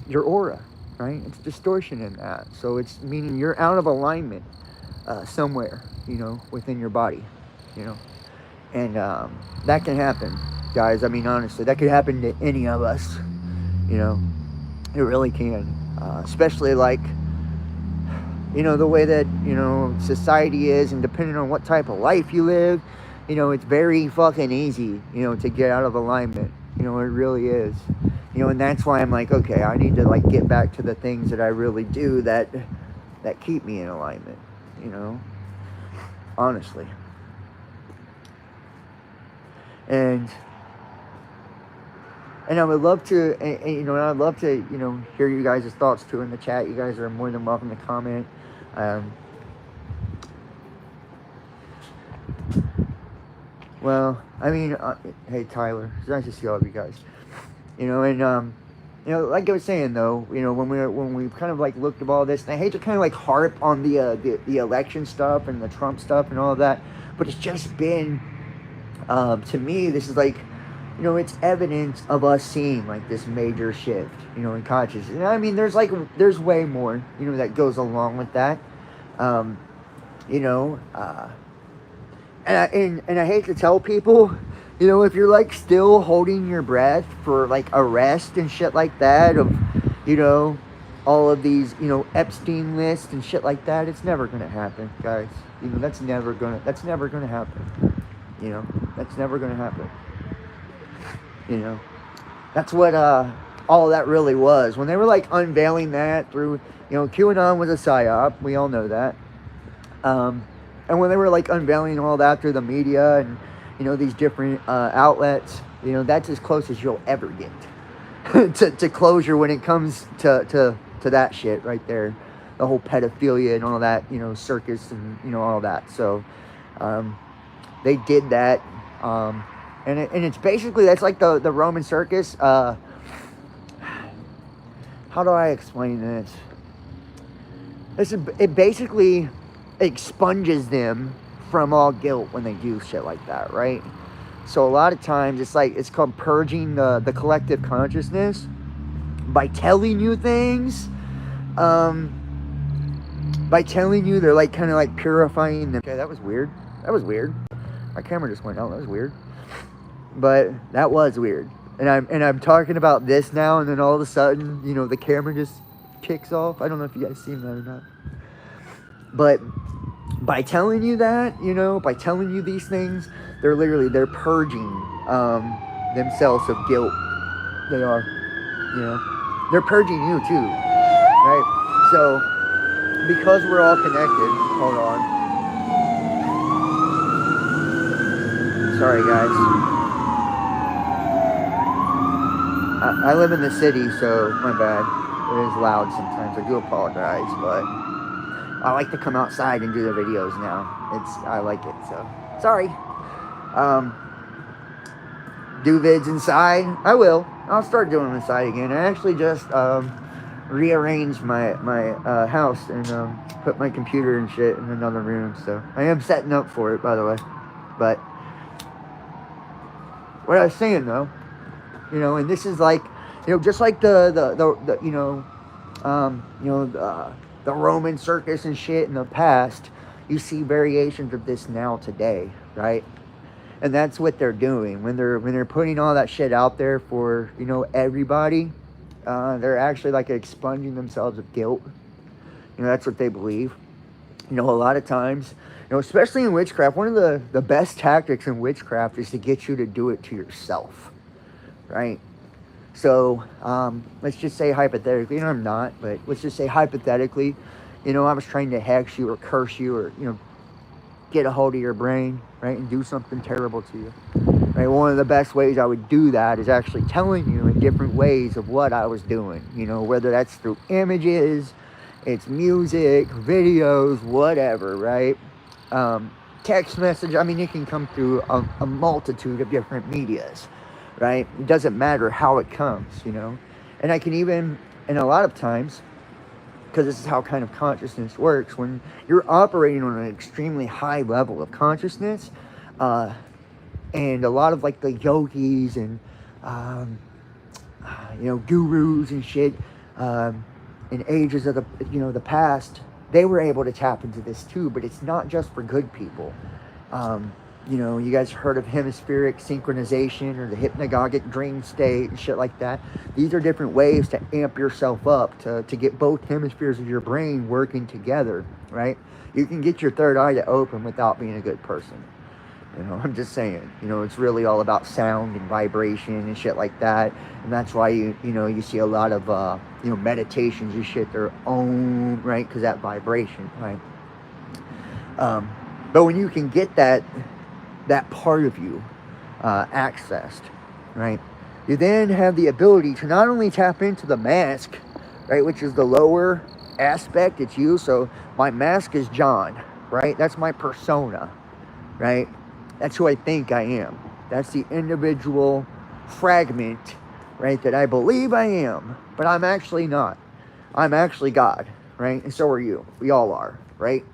your aura, right? It's distortion in that. So it's meaning you're out of alignment somewhere, within your body, and that can happen, guys. I mean, honestly, that could happen to any of us. It really can, especially like, the way that, society is, and depending on what type of life you live, it's very fucking easy, to get out of alignment. It really is. And that's why I'm like, okay, I need to like get back to the things that I really do that keep me in alignment, honestly. And I would love to, and I'd love to, hear you guys' thoughts too in the chat. You guys are more than welcome to comment. Well, I mean, hey Tyler, it's nice to see all of you guys. Like I was saying though, when we kind of like looked at all this, and I hate to kind of like harp on the election stuff and the Trump stuff and all of that, but it's just been, to me, this is like, it's evidence of us seeing like this major shift, in consciousness. And I mean, there's way more, that goes along with that, and I hate to tell people, if you're like still holding your breath for like arrest and shit like that, of, all of these, Epstein lists and shit like that, it's never gonna happen, guys. That's never gonna happen. That's never gonna happen. That's what all that really was. When they were like unveiling that through, QAnon was a psyop, we all know that. And when they were like unveiling all that through the media and, these different outlets, that's as close as you'll ever get to closure when it comes to that shit right there. The whole pedophilia and all that, circus and, all that. So they did that. And it's basically, that's like the Roman circus. How do I explain this? It basically expunges them from all guilt when they do shit like that, right? So a lot of times it's called purging the collective consciousness by telling you things. By telling you, they're like kind of like purifying them. Okay, that was weird. My camera just went out. That was weird. But that was weird. And I'm talking about this now, and then all of a sudden, the camera just kicks off. I don't know if you guys seen that or not. But by telling you that, you know, by telling you these things, they're purging themselves of guilt. They are, you know, they're purging you too, right? So because we're all connected, hold on. Sorry, guys. I live in the city, so my bad. It is loud sometimes. I do apologize, but I like to come outside and do the videos now. I like it, so sorry. Do vids inside. I'll start doing them inside again. I actually just rearranged my house and put my computer and shit in another room. So I am setting up for it, by the way. But what I was saying though, you know, and this is like, you know, just like the you know, the Roman circus and shit in the past, you see variations of this now today, right? And that's what they're doing when they're putting all that shit out there for, you know, everybody. They're actually like expunging themselves of guilt. You know, that's what they believe. You know, a lot of times, you know, especially in witchcraft, one of the best tactics in witchcraft is to get you to do it to yourself, right? So let's just say hypothetically, and I'm not, but let's just say hypothetically, you know, I was trying to hex you or curse you or, you know, get a hold of your brain, right, and do something terrible to you, right? One of the best ways I would do that is actually telling you in different ways of what I was doing, you know, whether that's through images, it's music, videos, whatever, right? Text message, I mean, it can come through a multitude of different medias, right? It doesn't matter how it comes, you know, and I can even, and a lot of times, because this is how kind of consciousness works, when you're operating on an extremely high level of consciousness, and a lot of like the yogis and you know, gurus and shit in ages of the, you know, the past, they were able to tap into this too. But it's not just for good people. You know, you guys heard of hemispheric synchronization or the hypnagogic dream state and shit like that. These are different ways to amp yourself up, to get both hemispheres of your brain working together, right? You can get your third eye to open without being a good person. You know, I'm just saying, you know, it's really all about sound and vibration and shit like that. And that's why you know, you see a lot of, you know, meditations and shit, their own, right? Because that vibration, right? But when you can get that part of you accessed, right, you then have the ability to not only tap into the mask, right, which is the lower aspect, it's you. So my mask is John, right? That's my persona, right? That's who I think I am. That's the individual fragment, right, that I believe I am, but I'm actually not. I'm actually God, right? And so are you. We all are, right?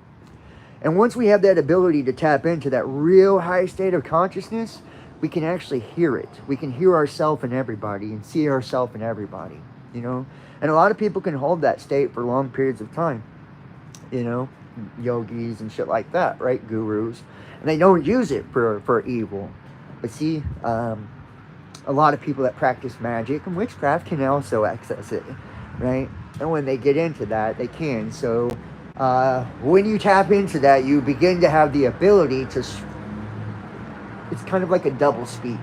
And once we have that ability to tap into that real high state of consciousness, we can actually hear it. We can hear ourselves in everybody and see ourselves in everybody, you know? And a lot of people can hold that state for long periods of time, you know? Yogis and shit like that, right? Gurus. And they don't use it for evil. But see, a lot of people that practice magic and witchcraft can also access it, right? And when they get into that, they can. So when you tap into that, you begin to have the ability to, it's kind of like a double speak,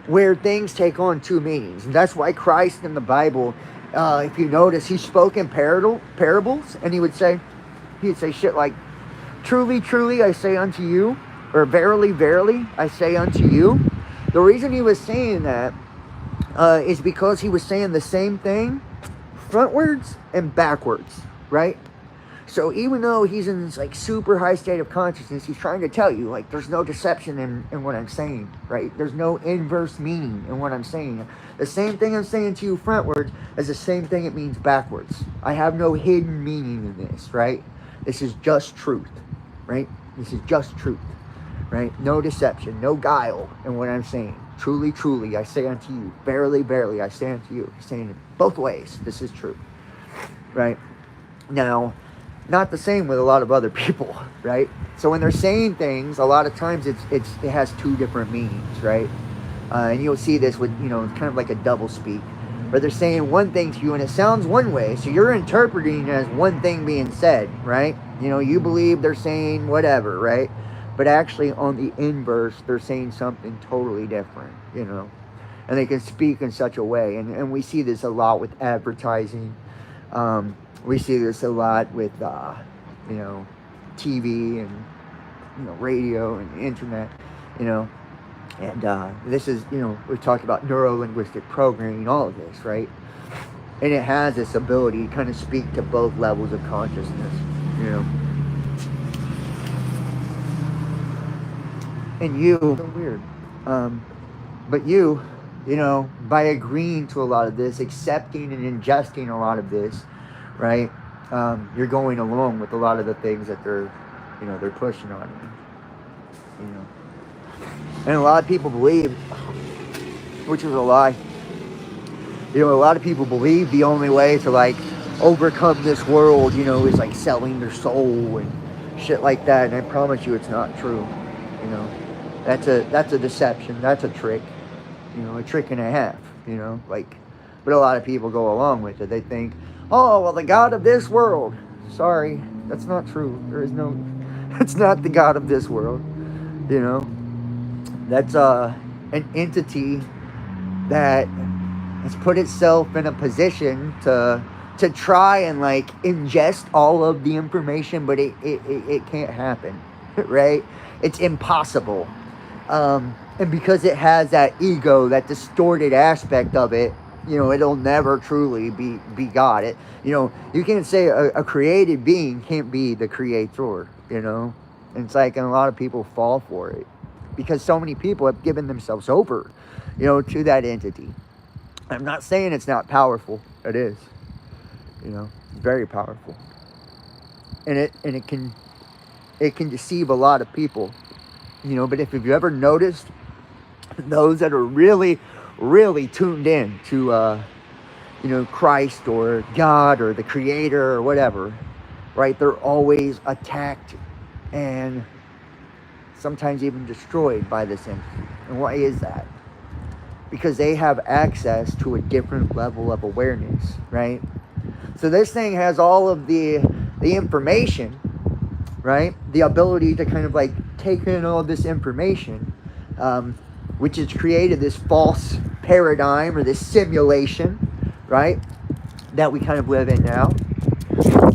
where things take on two meanings. And that's why Christ in the Bible, if you notice, he spoke in parables, and he would say shit like, truly, truly, I say unto you, or verily, verily, I say unto you. The reason he was saying that is because he was saying the same thing frontwards and backwards, right? So even though he's in this like super high state of consciousness, he's trying to tell you, like, there's no deception in what I'm saying, right? There's no inverse meaning in what I'm saying. The same thing I'm saying to you frontwards is the same thing it means backwards. I have no hidden meaning in this, right? This is just truth, right? This is just truth, right? No deception, no guile in what I'm saying. Truly, truly, I say unto you. Verily, verily, I say unto you. He's saying it both ways. This is true, right? Now, not the same with a lot of other people, right? So when they're saying things, a lot of times it has two different meanings, right? And you'll see this with, you know, kind of like a double speak. But they're saying one thing to you and it sounds one way. So you're interpreting it as one thing being said, right? You know, you believe they're saying whatever, right? But actually on the inverse, they're saying something totally different, you know. And they can speak in such a way. And we see this a lot with advertising. We see this a lot with, you know, TV and, you know, radio and internet, you know. And this is, you know, we've talked about neuro-linguistic programming, all of this, right? And it has this ability to kind of speak to both levels of consciousness, you know. And you, so weird. But you know, by agreeing to a lot of this, accepting and ingesting a lot of this, right? You're going along with a lot of the things that they're, you know, they're pushing on you, you know. And a lot of people believe, which is a lie, you know, a lot of people believe the only way to, like, overcome this world, you know, is, like, selling their soul and shit like that. And I promise you it's not true, you know. That's a deception. That's a trick, you know, a trick and a half, you know, like, but a lot of people go along with it. They think, oh, well, the God of this world. Sorry, that's not true. There is no, it's not the God of this world, you know. That's an entity that has put itself in a position to try and, like, ingest all of the information, but it can't happen, right? It's impossible. And because it has that ego, that distorted aspect of it, you know, it'll never truly be God. It, you know, you can't say a created being can't be the creator, you know. And it's like, and a lot of people fall for it because so many people have given themselves over, you know, to that entity. I'm not saying it's not powerful. It is, you know, very powerful. And it can deceive a lot of people, you know. But if you've ever noticed, those that are really, really tuned in to, you know, Christ or God or the Creator or whatever, right? They're always attacked and sometimes even destroyed by this entity. And why is that? Because they have access to a different level of awareness, right? So this thing has all of the information, right? The ability to kind of, like, take in all this information, which has created this false paradigm or this simulation, right? That we kind of live in now.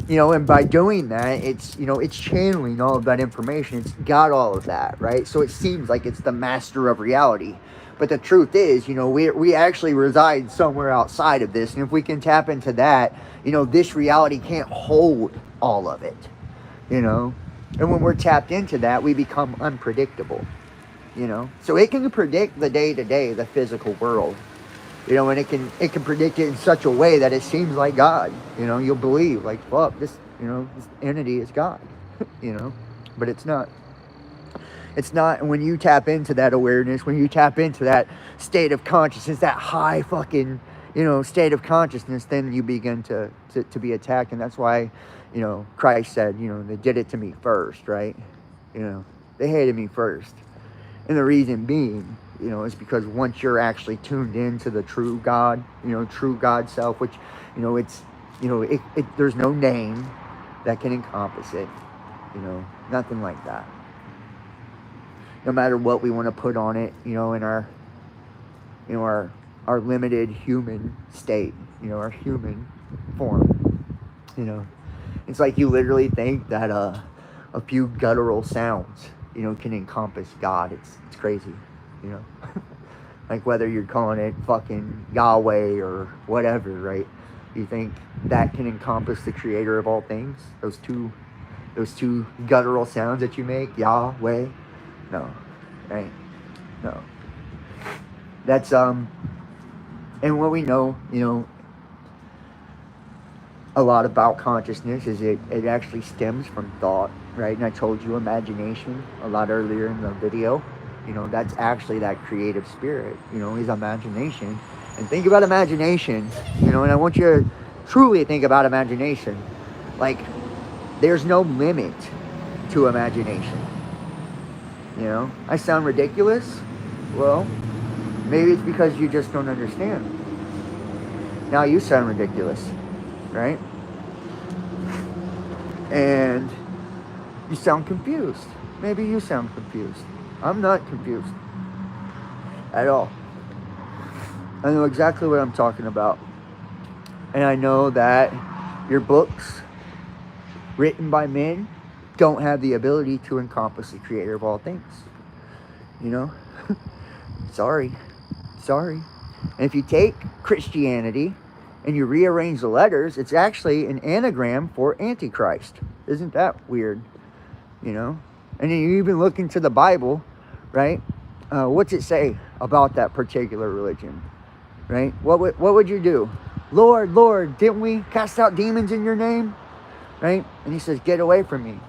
You know, and by doing that, it's, you know, it's channeling all of that information. It's got all of that, right? So it seems like it's the master of reality. But the truth is, you know, we actually reside somewhere outside of this. And if we can tap into that, you know, this reality can't hold all of it, you know. And when we're tapped into that, we become unpredictable, you know. So it can predict the day-to-day, the physical world. You know, and it can predict it in such a way that it seems like God. You know, you'll believe, like, fuck, this, you know, this entity is God. You know, but it's not. It's not. And when you tap into that awareness, when you tap into that state of consciousness, that high fucking, you know, state of consciousness, then you begin to be attacked. And that's why, you know, Christ said, you know, they did it to me first, right? You know, they hated me first. And the reason being, you know, is because once you're actually tuned into the true God, you know, true God self, which, you know, it's, you know, there's no name that can encompass it, you know, nothing like that. No matter what we want to put on it, you know, in our, you know, our limited human state, you know, our human form, you know, it's like you literally think that a few guttural sounds, you know, can encompass God. It's crazy, you know. Like whether you're calling it fucking Yahweh or whatever, right? You think that can encompass the creator of all things? Those two guttural sounds that you make, Yahweh? No, right? No. That's and what we know, you know, a lot about consciousness is it actually stems from thought, right? And I told you imagination a lot earlier in the video. You know, that's actually that creative spirit, you know, is imagination. And think about imagination, you know, and I want you to truly think about imagination. Like, there's no limit to imagination. You know, I sound ridiculous? Well, maybe it's because you just don't understand. Now you sound ridiculous, right? And you sound confused. Maybe you sound confused. I'm not confused at all. I know exactly what I'm talking about. And I know that your books, written by men, don't have the ability to encompass the creator of all things. You know? Sorry. And if you take Christianity and you rearrange the letters, it's actually an anagram for Antichrist. Isn't that weird? You know? And then you even look into the Bible, right? What's it say about that particular religion? Right? What would you do? Lord, didn't we cast out demons in your name? Right? And he says, get away from me.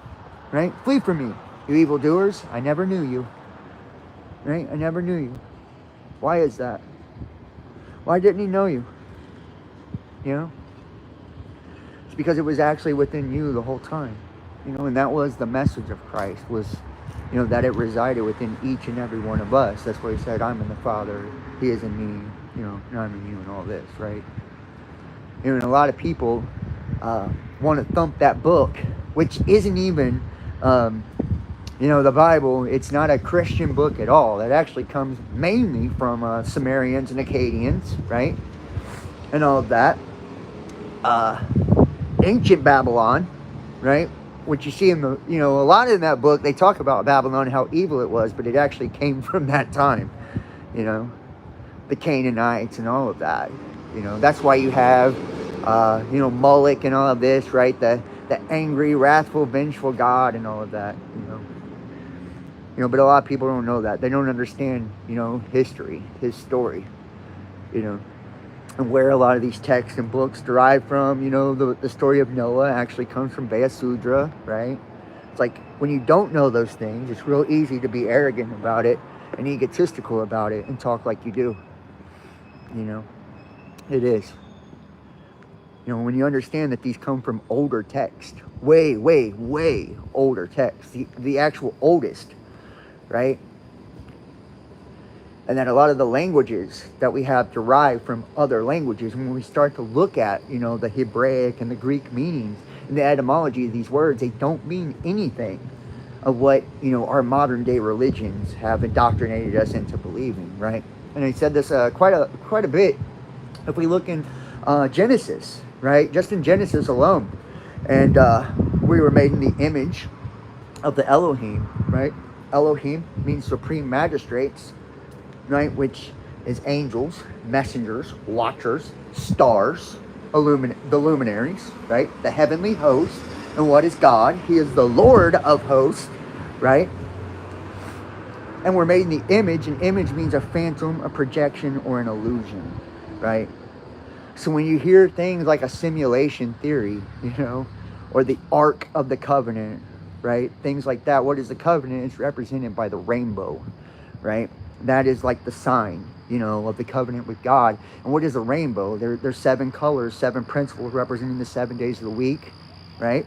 Right? Flee from me, you evildoers. I never knew you. Right? I never knew you. Why is that? Why didn't he know you? You know? It's because it was actually within you the whole time. You know, and that was the message of Christ, was, you know, that it resided within each and every one of us. That's why he said, I'm in the Father, he is in me, you know, and I'm in you, and all this, right? You know, and a lot of people want to thump that book, which isn't even, you know, the Bible. It's not a Christian book at all. It actually comes mainly from Sumerians and Akkadians, right? And all of that. Ancient Babylon, right? What you see in the, you know, a lot in that book, they talk about Babylon, how evil it was, but it actually came from that time, you know, the Canaanites and all of that. You know, that's why you have, you know, Moloch and all of this, right? The angry, wrathful, vengeful God and all of that, you know. You know, but a lot of people don't know that. They don't understand, you know, history, his story, you know, and where a lot of these texts and books derive from. You know, the story of Noah actually comes from Sudra, right? It's like, when you don't know those things, it's real easy to be arrogant about it and egotistical about it and talk like you do. You know, it is. You know, when you understand that these come from older texts, way older texts, the actual oldest, right? And that a lot of the languages that we have derived from other languages, when we start to look at, you know, the Hebraic and the Greek meanings and the etymology of these words, they don't mean anything of what, you know, our modern day religions have indoctrinated us into believing, right? And I said this quite a bit. If we look in Genesis, right, just in Genesis alone, and we were made in the image of the Elohim, right? Elohim means supreme magistrates, right, which is angels, messengers, watchers, stars, the luminaries, right, the heavenly host. And what is God? He is the Lord of hosts, right? And we're made in the image, and image means a phantom, a projection, or an illusion, right? So when you hear things like a simulation theory, you know, or the Ark of the Covenant, right, things like that, what is the covenant? It's represented by the rainbow, right? That is like the sign, you know, of the covenant with God. And what is a rainbow? There's 7 colors, 7 principles representing the 7 days of the week, right?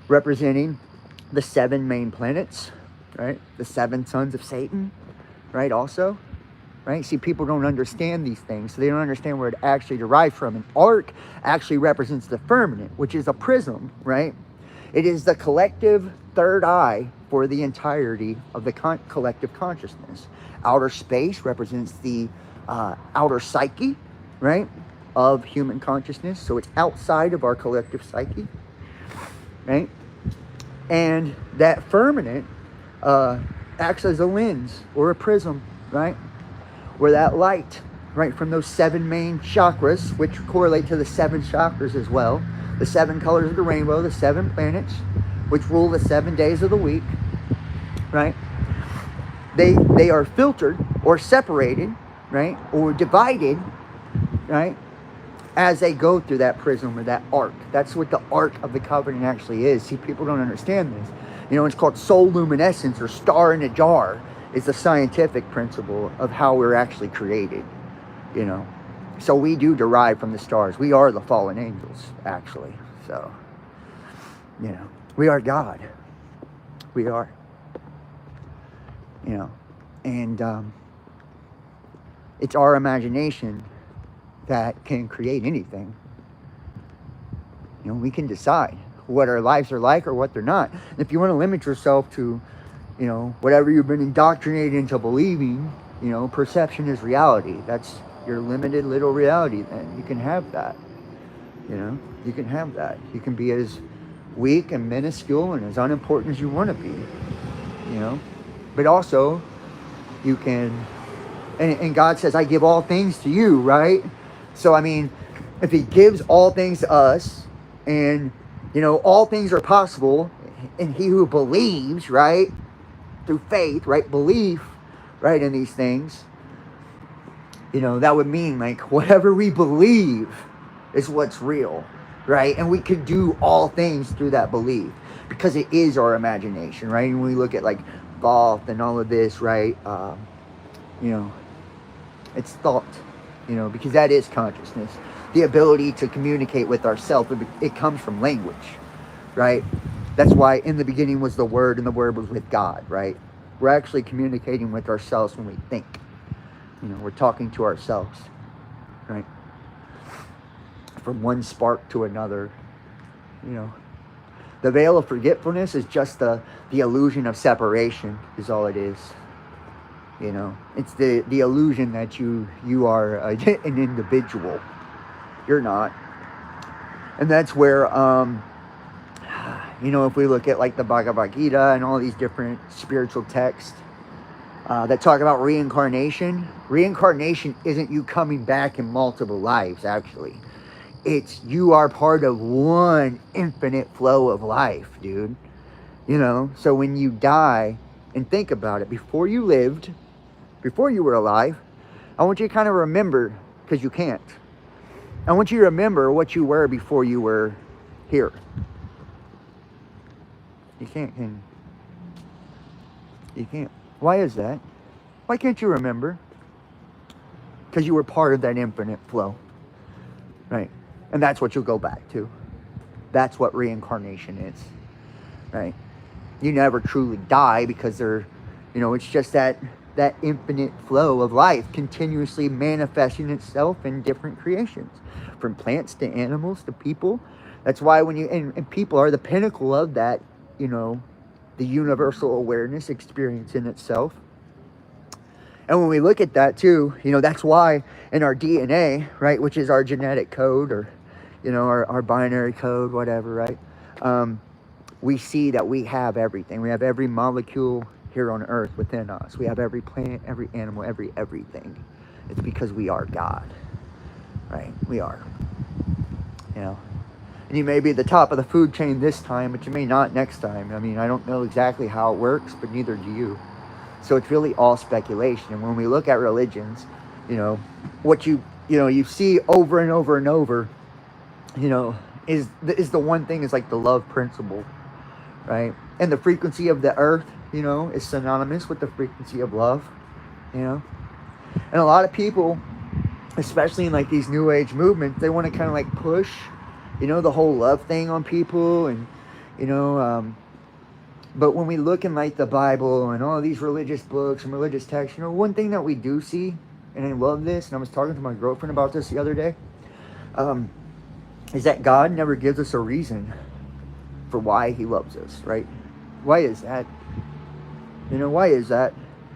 Representing the 7 main planets, right? The 7 sons of Satan, right? Also, right? See, people don't understand these things, so they don't understand where it actually derives from. An arc actually represents the firmament, which is a prism, right? It is the collective third eye for the entirety of the collective consciousness. Outer space represents the outer psyche, right, of human consciousness. So it's outside of our collective psyche, right? And that firmament acts as a lens or a prism, right? Where that light, right, from those 7 main chakras, which correlate to the 7 chakras as well, the 7 colors of the rainbow, the 7 planets, which rule the 7 days of the week, right? They are filtered or separated, right, or divided, right, as they go through that prism or that arc. That's what the Ark of the Covenant actually is. See, people don't understand this. You know, it's called soul luminescence, or star in a jar. It's a scientific principle of how we're actually created, you know. So we do derive from the stars. We are the fallen angels, actually. So, you know, we are God. We are. You know, and it's our imagination that can create anything. You know, we can decide what our lives are like or what they're not. And if you want to limit yourself to, you know, whatever you've been indoctrinated into believing, you know, perception is reality. That's your limited little reality then. You can have that. You know, you can have that. You can be as weak and minuscule and as unimportant as you want to be. You know, but also you can, and God says, I give all things to you, right? So, I mean, if he gives all things to us, and, you know, all things are possible, and he who believes, right, through faith, right, belief, right, in these things, you know, that would mean, like, whatever we believe is what's real, right? And we could do all things through that belief, because it is our imagination, right? And when we look at, like, thought and all of this, right, you know, it's thought, you know, because that is consciousness. The ability to communicate with ourselves, it comes from language, right? That's why in the beginning was the Word, and the Word was with God, right? We're actually communicating with ourselves when we think. You know, we're talking to ourselves, right? From one spark to another, you know. The veil of forgetfulness is just the illusion of separation, is all it is. You know, it's the illusion that you are an individual. You're not. And that's where, you know, if we look at like the Bhagavad Gita and all these different spiritual texts that talk about reincarnation isn't you coming back in multiple lives, actually. It's you are part of one infinite flow of life, dude. You know, so when you die, and think about it, before you lived, before you were alive, I want you to kind of remember, because you can't. I want you to remember what you were before you were here. You can't. You can't. Why is that? Why can't you remember? Because you were part of that infinite flow. Right? And that's what you'll go back to. That's what reincarnation is. Right? You never truly die, because they're, you know, it's just that infinite flow of life continuously manifesting itself in different creations, from plants to animals to people. That's why when you, and people are the pinnacle of that, you know, the universal awareness experience in itself. And when we look at that too, you know, that's why in our DNA, right, which is our genetic code, or, you know, our binary code, whatever, right, we see that we have everything. We have every molecule here on earth within us. We have every plant, every animal, everything. It's because we are God, right? We are, you know. And you may be at the top of the food chain this time, but you may not next time. I mean, I don't know exactly how it works, but neither do you. So it's really all speculation. And when we look at religions, you know, what you see over and over and over, you know, is the one thing is like the love principle, right? And the frequency of the earth, you know, is synonymous with the frequency of love, you know. And a lot of people, especially in like these new age movements, they want to kind of like push, you know, the whole love thing on people. And, you know, but when we look in like the Bible and all these religious books and religious texts, you know, one thing that we do see, and I love this, and I was talking to my girlfriend about this the other day, is that God never gives us a reason for why he loves us, right? Why is that? You know, why is that?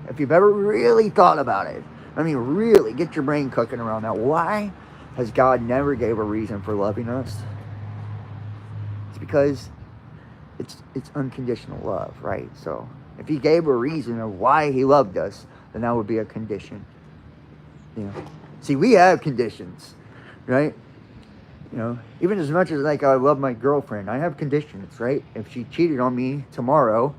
If you've ever really thought about it, I mean, really get your brain cooking around that. Why has God never gave a reason for loving us? It's because it's unconditional love, right? So if he gave a reason of why he loved us, then that would be a condition. You know, see, we have conditions, right? You know, even as much as like I love my girlfriend, I have conditions, right? If she cheated on me tomorrow,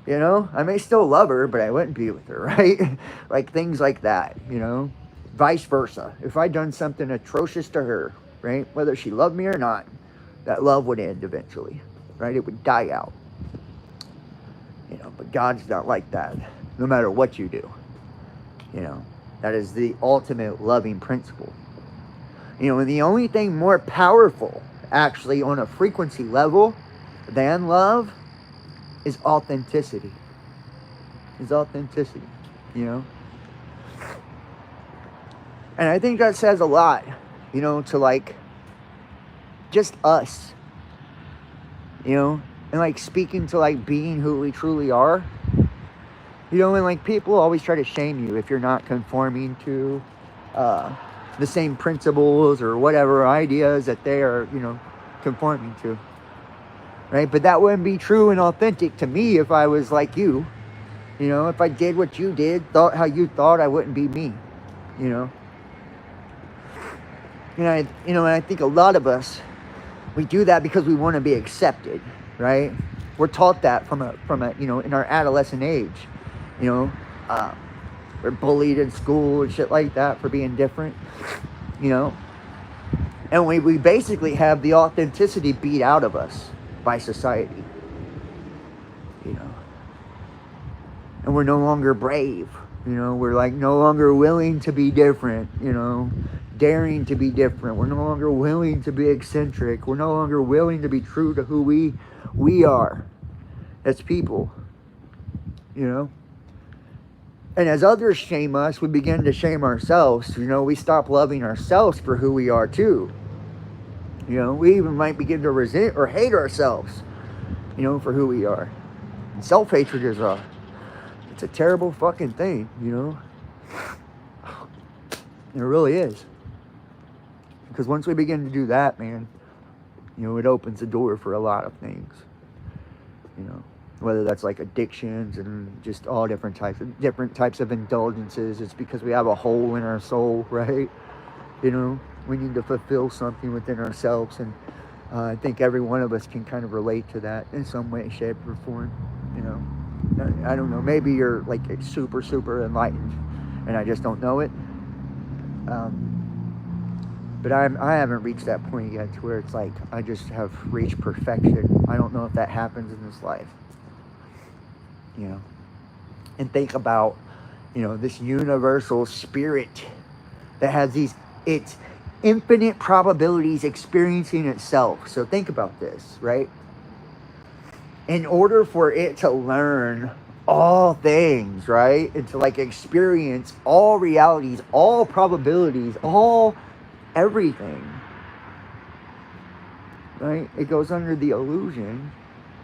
you know, I may still love her, but I wouldn't be with her, right? Like things like that, you know, vice versa. If I'd done something atrocious to her, right, whether she loved me or not, that love would end eventually, right? It would die out, you know. But God's not like that. No matter what you do, you know, that is the ultimate loving principle. You know, and the only thing more powerful, actually, on a frequency level than love is authenticity. Is authenticity, you know? And I think that says a lot, you know, to like just us, you know, and like speaking to like being who we truly are, you know, and like people always try to shame you if you're not conforming to uh, the same principles or whatever ideas that they are, you know, conforming to, right? But that wouldn't be true and authentic to me if I was like you. You know, if I did what you did, thought how you thought, I wouldn't be me. You know, and I think a lot of us, we do that because we want to be accepted, right? We're taught that from a you know, in our adolescent age. You know, we're bullied in school and shit like that for being different. You know, and we basically have the authenticity beat out of us by society. You know, and we're no longer brave. You know, we're like no longer willing to be different. You know, daring to be different. We're no longer willing to be eccentric. We're no longer willing to be true to who we are as people. You know, and as others shame us, we begin to shame ourselves. You know, we stop loving ourselves for who we are too. You know, we even might begin to resent or hate ourselves, you know, for who we are. And self-hatred is it's a terrible fucking thing, you know. It really is. Because once we begin to do that, man, you know, it opens the door for a lot of things. You know, whether that's like addictions and just all different types of indulgences. It's because we have a hole in our soul, right? You know, we need to fulfill something within ourselves, and I think every one of us can kind of relate to that in some way, shape, or form. You know, I don't know. Maybe you're like super enlightened, and I just don't know it. But I haven't reached that point yet to where it's like I just have reached perfection. I don't know if that happens in this life. You know, and think about, you know, this universal spirit that has it's infinite probabilities experiencing itself. So think about this, right? In order for it to learn all things, right? And to like experience all realities, all probabilities, all everything, right? It goes under the illusion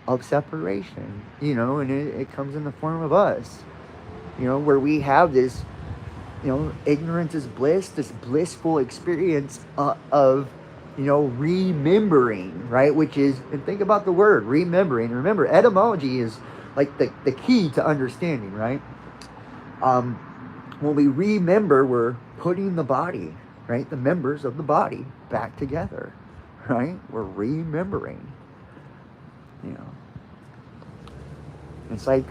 of separation, you know, and it comes in the form of us, you know, where we have this, you know, ignorance is bliss, this blissful experience of, you know, remembering, right? Which is, and think about the word remembering. Remember, etymology is like the key to understanding, right? When we remember, we're putting the body, right? The members of the body back together, right? We're remembering, you know. It's like,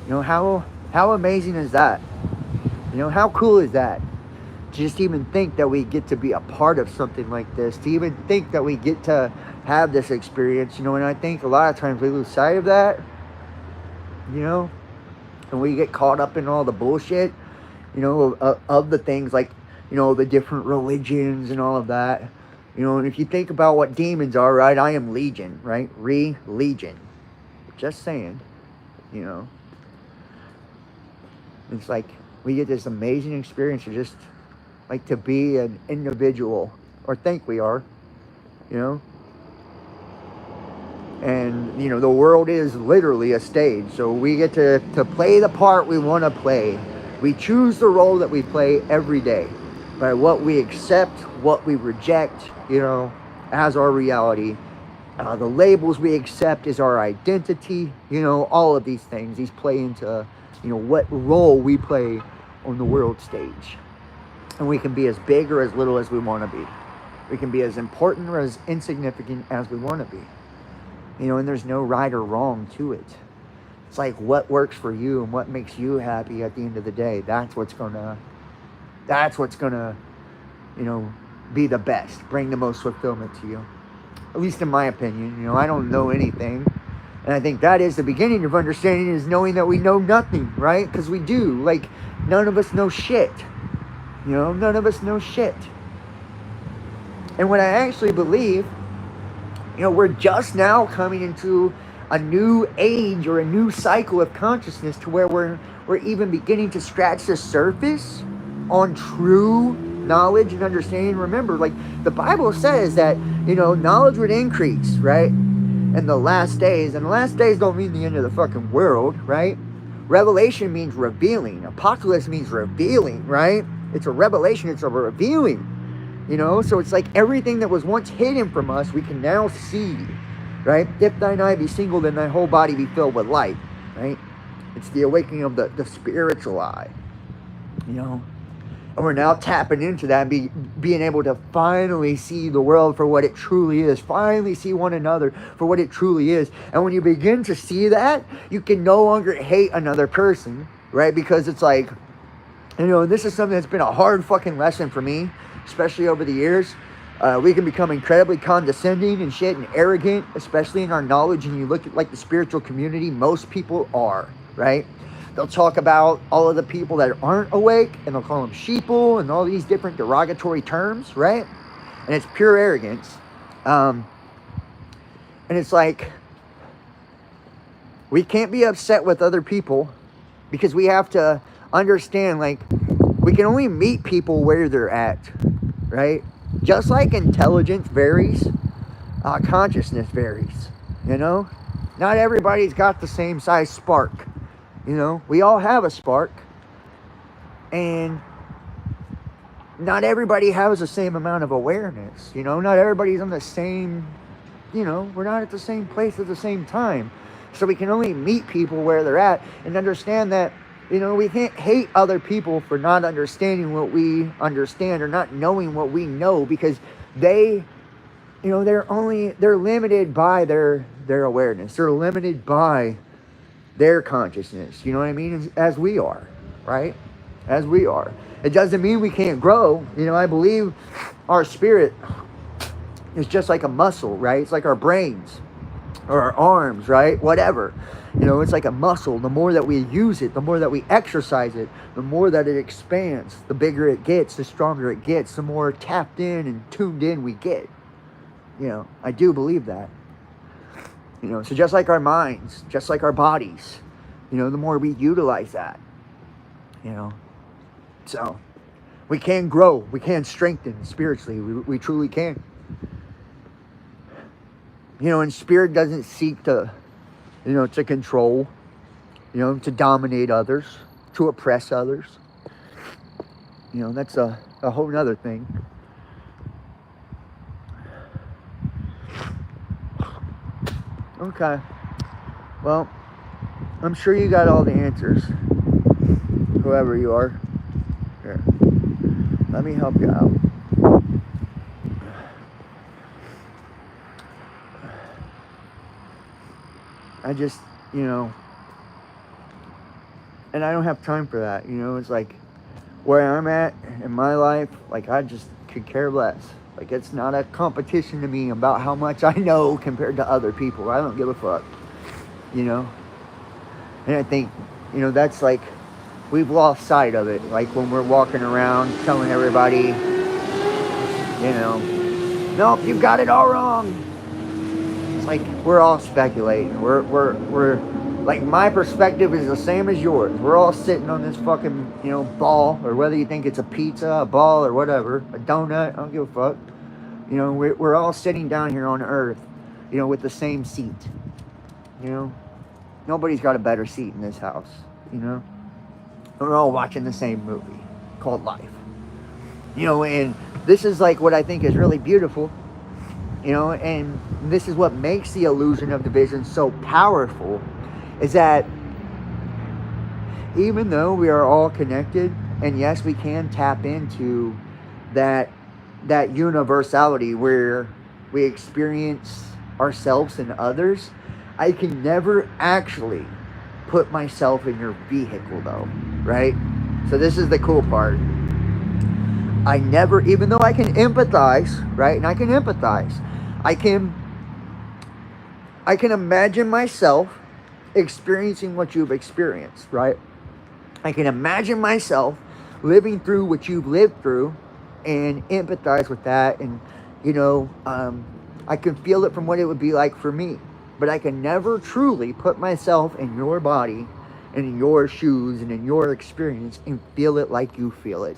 you know, how amazing is that? You know, how cool is that? To just even think that we get to be a part of something like this, to even think that we get to have this experience, you know, and I think a lot of times we lose sight of that, you know, and we get caught up in all the bullshit, you know, of the things like, you know, the different religions and all of that, you know, and if you think about what demons are, right, I am legion, right, legion, just saying, you know, it's like we get this amazing experience of just like to be an individual, or think we are, you know, and you know the world is literally a stage, so we get to play the part we want to play. We choose the role that we play every day by what we accept, what we reject, you know, as our reality. The labels we accept is our identity, you know, all of these things, these play into, you know, what role we play on the world stage. And we can be as big or as little as we want to be. We can be as important or as insignificant as we want to be. You know, and there's no right or wrong to it. It's like what works for you and what makes you happy at the end of the day. That's what's gonna, you know, be the best, bring the most fulfillment to you. At least in my opinion, you know, I don't know anything. And I think that is the beginning of understanding, is knowing that we know nothing, right? Because we do. Like, none of us know shit. You know, none of us know shit. And what I actually believe, you know, we're just now coming into a new age or a new cycle of consciousness to where we're even beginning to scratch the surface on true knowledge and understanding. Remember, like the Bible says that, knowledge would increase, right? In the last days. And the last days don't mean the end of the fucking world, right? Revelation means revealing. Apocalypse means revealing, right? It's a revelation. It's a revealing. So it's like everything that was once hidden from us, we can now see, right? If thine eye be single, then thy whole body be filled with light, right? It's the awakening of the spiritual eye, And we're now tapping into that and being able to finally see the world for what it truly is. Finally see one another for what it truly is. And when you begin to see that, you can no longer hate another person, right? Because it's like, this is something that's been a hard fucking lesson for me, especially over the years. We can become incredibly condescending and shit and arrogant, especially in our knowledge. And you look at like the spiritual community, most people are, right? They'll talk about all of the people that aren't awake, and they'll call them sheeple and all these different derogatory terms, right? And it's pure arrogance. And it's like, we can't be upset with other people because we have to understand, like, we can only meet people where they're at, right? Just like intelligence varies, consciousness varies, Not everybody's got the same size spark, We all have a spark, and not everybody has the same amount of awareness, Not everybody's on the same, we're not at the same place at the same time. So we can only meet people where they're at and understand that, we can't hate other people for not understanding what we understand or not knowing what we know, because they, they're limited by their awareness. They're limited by their consciousness. You know what I mean? As we are, right? As we are. It doesn't mean we can't grow. I believe our spirit is just like a muscle, right? It's like our brains or our arms, right? Whatever. It's like a muscle. The more that we use it, the more that we exercise it, the more that it expands. The bigger it gets, the stronger it gets, the more tapped in and tuned in we get. I do believe that. So just like our minds, just like our bodies, the more we utilize that, So we can grow, we can strengthen spiritually, we truly can. And spirit doesn't seek to, to control, to dominate others, to oppress others. That's a whole nother thing. Okay. Well, I'm sure you got all the answers. Whoever you are. Here. Let me help you out. I just, and I don't have time for that, it's like where I'm at in my life, like I just could care less. Like it's not a competition to me about how much I know compared to other people. I don't give a fuck, And I think, that's like, we've lost sight of it. Like when we're walking around telling everybody, nope, you got it all wrong. Like we're all speculating. We're like, my perspective is the same as yours. We're all sitting on this fucking ball, or whether you think it's a pizza, a ball, or whatever, a donut, I don't give a fuck. We're all sitting down here on earth, with the same seat. Nobody's got a better seat in this house. We're all watching the same movie called life. And this is like what I think is really beautiful. And this is what makes the illusion of division so powerful, is that even though we are all connected, and yes, we can tap into that universality where we experience ourselves and others, I can never actually put myself in your vehicle though, right? So this is the cool part. I never, even though I can empathize, right? And I can empathize. I can imagine myself experiencing what you've experienced, right? I can imagine myself living through what you've lived through and empathize with that. And, I can feel it from what it would be like for me. But I can never truly put myself in your body and in your shoes and in your experience and feel it like you feel it.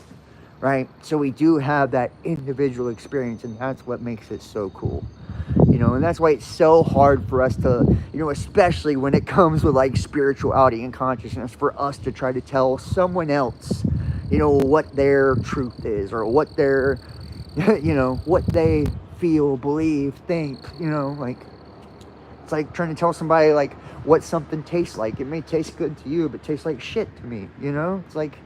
right? So we do have that individual experience, and that's what makes it so cool. And that's why it's so hard for us to, especially when it comes with like spirituality and consciousness, for us to try to tell someone else, what their truth is, or what their, what they feel, believe, think, like, it's like trying to tell somebody like what something tastes like. It may taste good to you, but tastes like shit to me, It's like,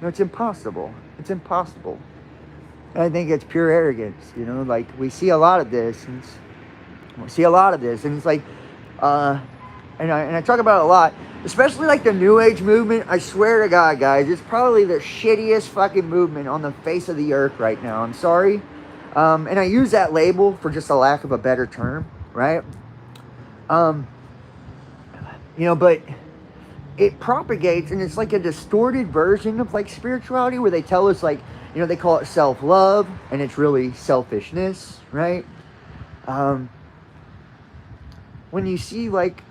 it's impossible. It's impossible. And I think it's pure arrogance, like we see a lot of this, and it's like, and I talk about it a lot, especially like the New Age movement. I swear to God, guys, it's probably the shittiest fucking movement on the face of the earth right now. I'm sorry, and I use that label for just a lack of a better term, right? But it propagates, and it's like a distorted version of like spirituality, where they tell us like, they call it self-love, and it's really selfishness, right? When you see like,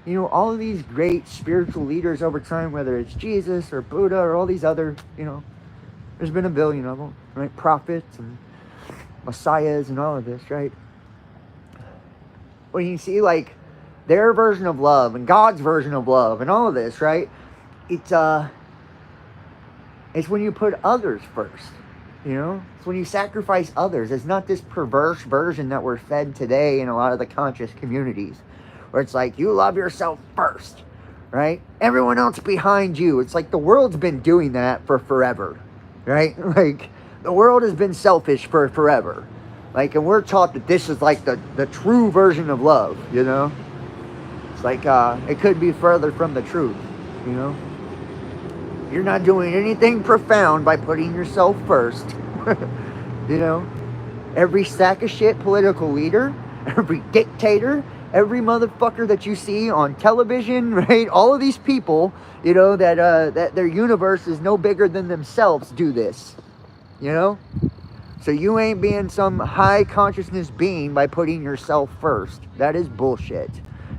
all of these great spiritual leaders over time, whether it's Jesus or Buddha or all these other, there's been a billion of them, right? Prophets and messiahs and all of this, right? When you see like their version of love and God's version of love and all of this, right? It's when you put others first, It's when you sacrifice others. It's not this perverse version that we're fed today in a lot of the conscious communities, where it's like, you love yourself first, right? Everyone else behind you. It's like the world's been doing that for forever, right? Like, the world has been selfish for forever. Like, and we're taught that this is like the true version of love, It's like, it couldn't be further from the truth, You're not doing anything profound by putting yourself first. Every sack of shit political leader, every dictator, every motherfucker that you see on television, right? All of these people, that their universe is no bigger than themselves, do this, So you ain't being some high consciousness being by putting yourself first. That is bullshit.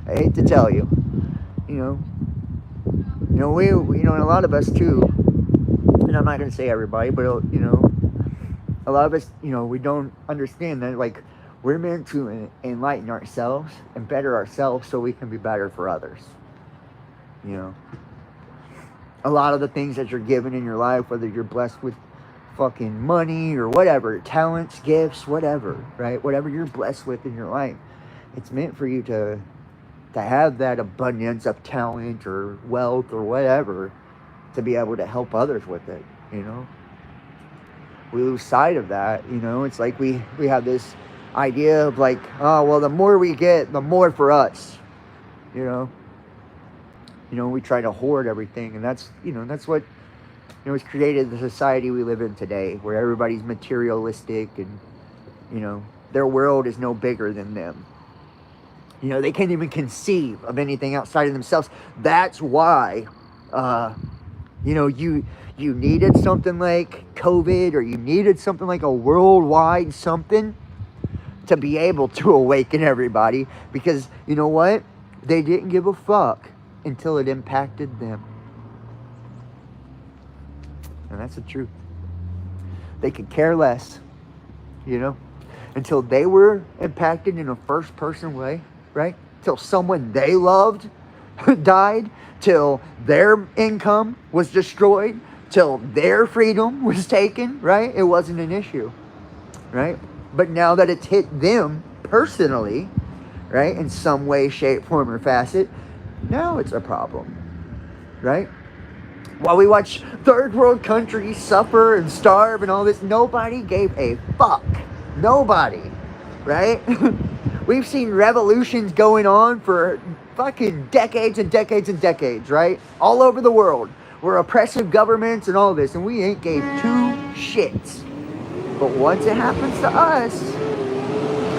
I hate to tell you, we, and a lot of us too, and I'm not going to say everybody, but, a lot of us, we don't understand that, like, we're meant to enlighten ourselves and better ourselves so we can be better for others. A lot of the things that you're given in your life, whether you're blessed with fucking money or whatever, talents, gifts, whatever, right? Whatever you're blessed with in your life, it's meant for you to have that abundance of talent or wealth or whatever, to be able to help others with it, We lose sight of that, It's like we have this idea of like, oh, well, the more we get, the more for us, we try to hoard everything, and that's what, it's created the society we live in today, where everybody's materialistic, and, their world is no bigger than them. They can't even conceive of anything outside of themselves. That's why, you needed something like COVID, or you needed something like a worldwide something to be able to awaken everybody, because you know what? They didn't give a fuck until it impacted them. And that's the truth. They could care less, until they were impacted in a first person way, right? Till someone they loved died, till their income was destroyed, till their freedom was taken, right? It wasn't an issue, right? But now that it's hit them personally, right, in some way, shape, form, or facet, now it's a problem, right? While we watch third world countries suffer and starve and all this, nobody gave a fuck. Nobody, right? We've seen revolutions going on for fucking decades and decades and decades, right? All over the world. We're oppressive governments and all this, and we ain't gave two shits. But once it happens to us,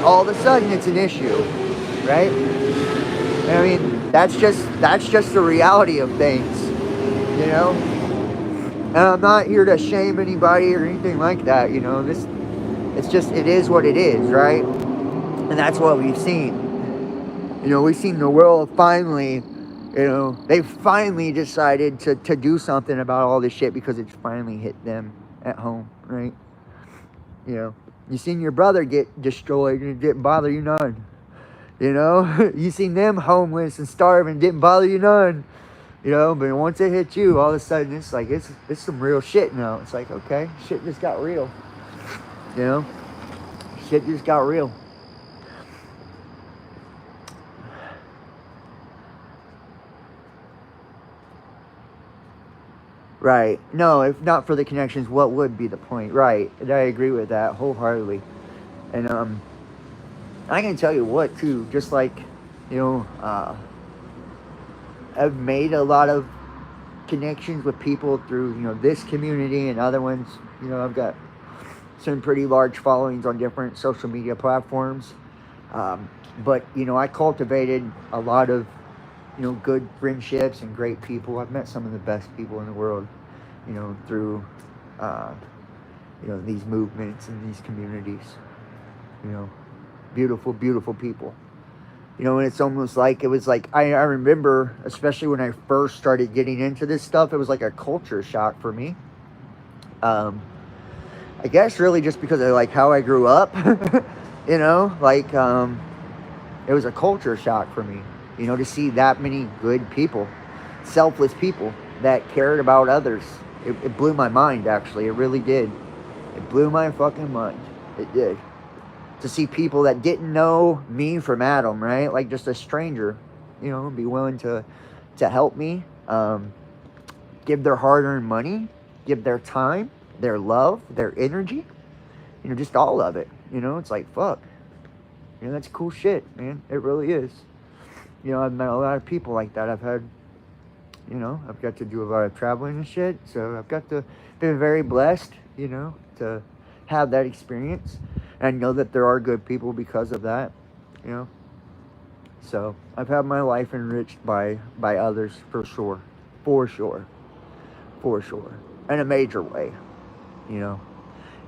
all of a sudden it's an issue, right? I mean, that's just the reality of things, And I'm not here to shame anybody or anything like that, it is what it is, right? And that's what we've seen. We've seen the world finally You know, they finally decided to do something about all this shit because it's finally hit them at home, right? You know, you seen your brother get destroyed and it didn't bother you none. You know, you seen them homeless and starving, didn't bother you none. You know, but once it hit you, all of a sudden it's like it's some real shit now. It's like, okay, shit just got real. You know, shit just got real. Right. No, if not for the connections, what would be the point? Right. And I agree with that wholeheartedly. And I can tell you what too. Just like, you know, I've made a lot of connections with people through, you know, this community and other ones. You know, I've got some pretty large followings on different social media platforms. But you know, I cultivated a lot of, you know, good friendships and great people. I've met some of the best people in the world, you know, through, you know, these movements and these communities. You know, beautiful, beautiful people. You know, and it's almost like, it was like, I remember, especially when I first started getting into this stuff, it was like a culture shock for me. I guess really just because of like how I grew up, you know, like, it was a culture shock for me, you know, to see that many good people, selfless people that cared about others. It blew my mind, actually. It really did. It blew my fucking mind. It did. To see people that didn't know me from Adam, right? Like just a stranger, you know, be willing to help me, give their hard-earned money, give their time, their love, their energy, you know, just all of it. You know, it's like, fuck. You know, that's cool shit, man. It really is. You know, I've met a lot of people like that. I've had, you know, I've got to do a lot of traveling and shit. So I've got to, been very blessed, you know, to have that experience. And I know that there are good people because of that, you know. So I've had my life enriched by others for sure. For sure. For sure. In a major way, you know.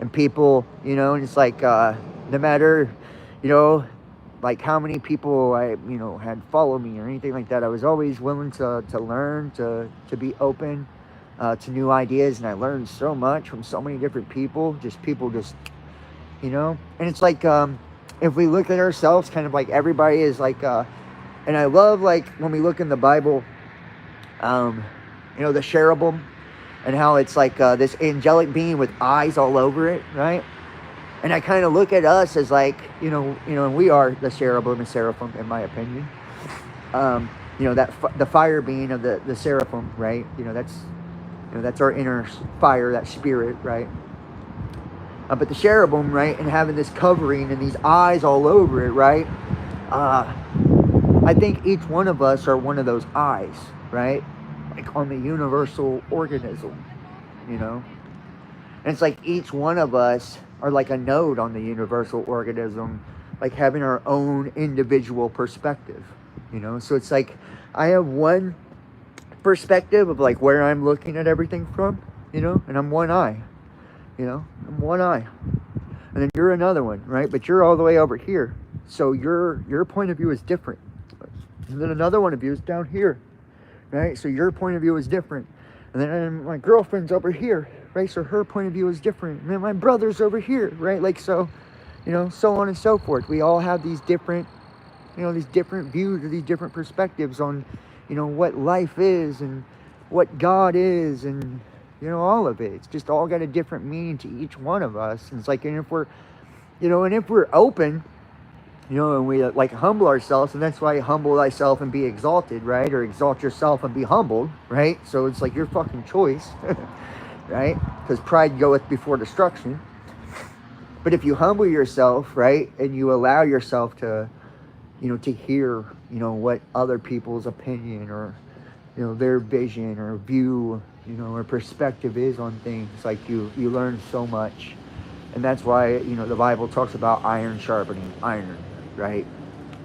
And people, you know, and it's like, no matter, you know, like how many people I, you know, had follow me or anything like that, I was always willing to learn, to be open to new ideas. And I learned so much from so many different people, just, you know. And it's like, if we look at ourselves, kind of like everybody is like, and I love like when we look in the Bible, you know, the cherubim, and how it's like this angelic being with eyes all over it, right? And I kind of look at us as like, you know, and we are the cherubim and seraphim, in my opinion. You know, that the fire being of the seraphim, right? You know, that's our inner fire, that spirit, right? But the cherubim, right, and having this covering and these eyes all over it, right? I think each one of us are one of those eyes, right? Like on the universal organism, you know? And it's like each one of us are like a node on the universal organism, like having our own individual perspective, you know? So it's like I have one perspective of like where I'm looking at everything from, you know? And I'm one eye, you know? I'm one eye. And then you're another one, right? But you're all the way over here. So your point of view is different. And then another one of you is down here. Right? So your point of view is different. And then my girlfriend's over here, right? So her point of view is different. And then my brother's over here, right? Like, so, you know, so on and so forth. We all have these different, you know, these different views or these different perspectives on, you know, what life is and what God is and, you know, all of it. It's just all got a different meaning to each one of us. And it's like, and if we're, you know, and if we're open, you know, and we like humble ourselves, and that's why humble thyself and be exalted, right? Or exalt yourself and be humbled, right? So it's like your fucking choice, right? Because pride goeth before destruction. But if you humble yourself, right, and you allow yourself to, you know, to hear, you know, what other people's opinion or, you know, their vision or view, you know, or perspective is on things, like you learn so much. And that's why, you know, the Bible talks about iron sharpening iron, right?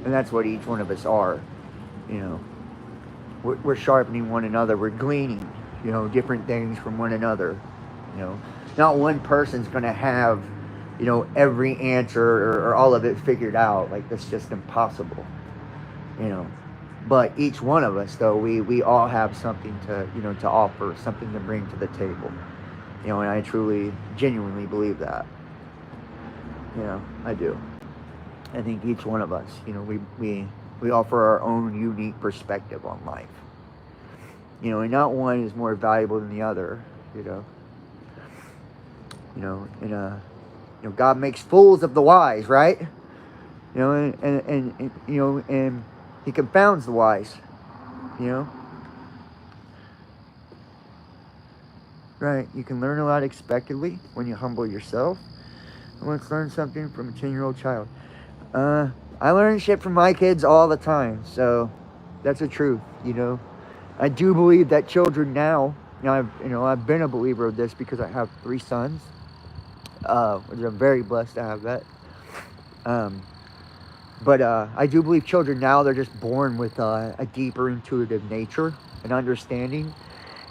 And that's what each one of us are, you know. We're sharpening one another. We're gleaning, you know, different things from one another, you know. Not one person's going to have, you know, every answer or all of it figured out. Like, that's just impossible, you know. But each one of us, though, we all have something to, to offer, something to bring to the table. And I truly, genuinely believe that. I do. I think each one of us, we offer our own unique perspective on life. And not one is more valuable than the other, and God makes fools of the wise, right? And he confounds the wise, Right, you can learn a lot expectedly when you humble yourself. And let's learn something from a 10-year-old child. I learn shit from my kids all the time, so that's the truth, I do believe that children now, I've been a believer of this because I have 3 sons, which I'm very blessed to have that. But I do believe children now, they're just born with a deeper intuitive nature and understanding.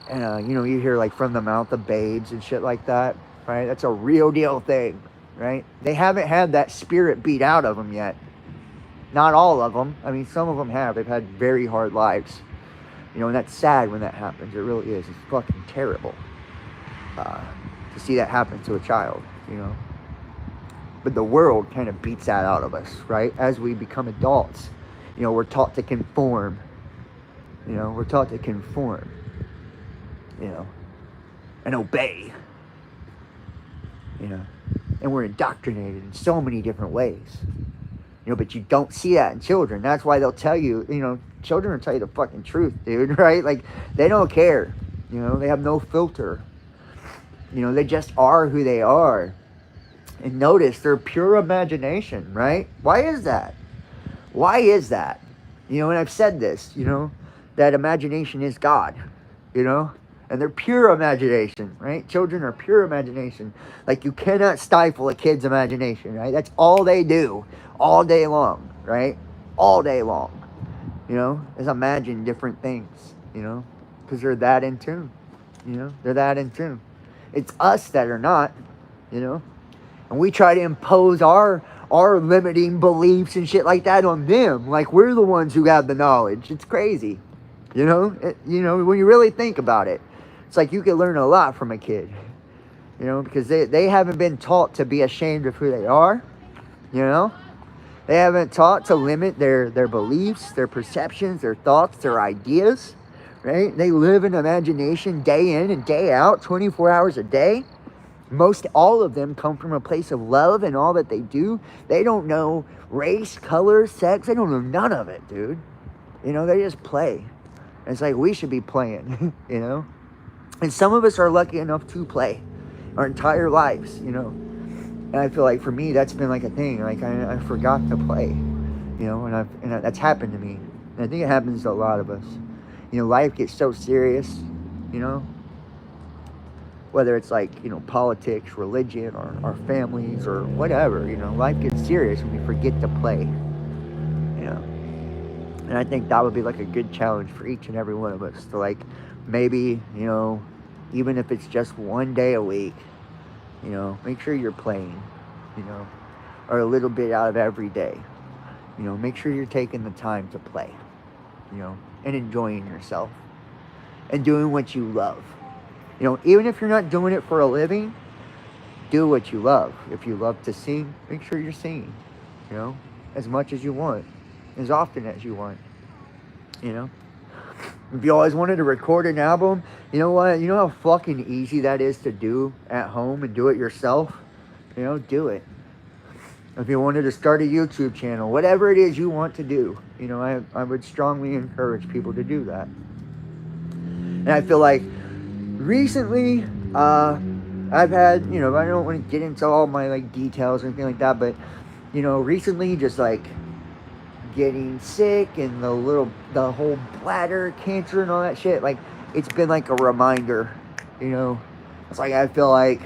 And, you hear like from the mouth of babes and shit like that, right? That's a real deal thing, right? They haven't had that spirit beat out of them yet. Not all of them. I mean, some of them have. They've had very hard lives. And that's sad when that happens. It really is. It's fucking terrible to see that happen to a child, But the world kind of beats that out of us, right? As we become adults, we're taught to conform. We're taught to conform. And obey, and we're indoctrinated in so many different ways, but you don't see that in children. That's why they'll tell you, children will tell you the fucking truth, dude, right? Like, they don't care, they have no filter, they just are who they are. And notice their pure imagination, right? Why is that? And I've said this, that imagination is God, and they're pure imagination, right? Children are pure imagination. Like, you cannot stifle a kid's imagination, right? That's all they do all day long, right? All day long, is imagine different things, because they're that in tune, they're that in tune. It's us that are not, and we try to impose our limiting beliefs and shit like that on them, like we're the ones who have the knowledge. It's crazy, when you really think about it. It's like you can learn a lot from a kid, because they haven't been taught to be ashamed of who they are, They haven't taught to limit their beliefs, their perceptions, their thoughts, their ideas, right? They live in imagination day in and day out, 24 hours a day. All of them come from a place of love in all that they do. They don't know race, color, sex. They don't know none of it, dude. They just play. And it's like we should be playing, And some of us are lucky enough to play our entire lives, And I feel like for me, that's been like a thing. Like I forgot to play, and that's happened to me. And I think it happens to a lot of us. Life gets so serious, whether it's like, politics, religion, or our families, or whatever, life gets serious when we forget to play, And I think that would be like a good challenge for each and every one of us to, like, maybe, even if it's just one day a week, make sure you're playing, or a little bit out of every day, make sure you're taking the time to play, and enjoying yourself and doing what you love. Even if you're not doing it for a living, do what you love. If you love to sing, make sure you're singing, as much as you want, as often as you want, If you always wanted to record an album, you know what? You know how fucking easy that is to do at home and do it yourself? Do it. If you wanted to start a YouTube channel, whatever it is you want to do, I would strongly encourage people to do that. And I feel like recently, I've had, I don't want to get into all my, like, details or anything like that, but, recently just, like, getting sick and the whole bladder cancer and all that shit, like, it's been like a reminder, it's like I feel like,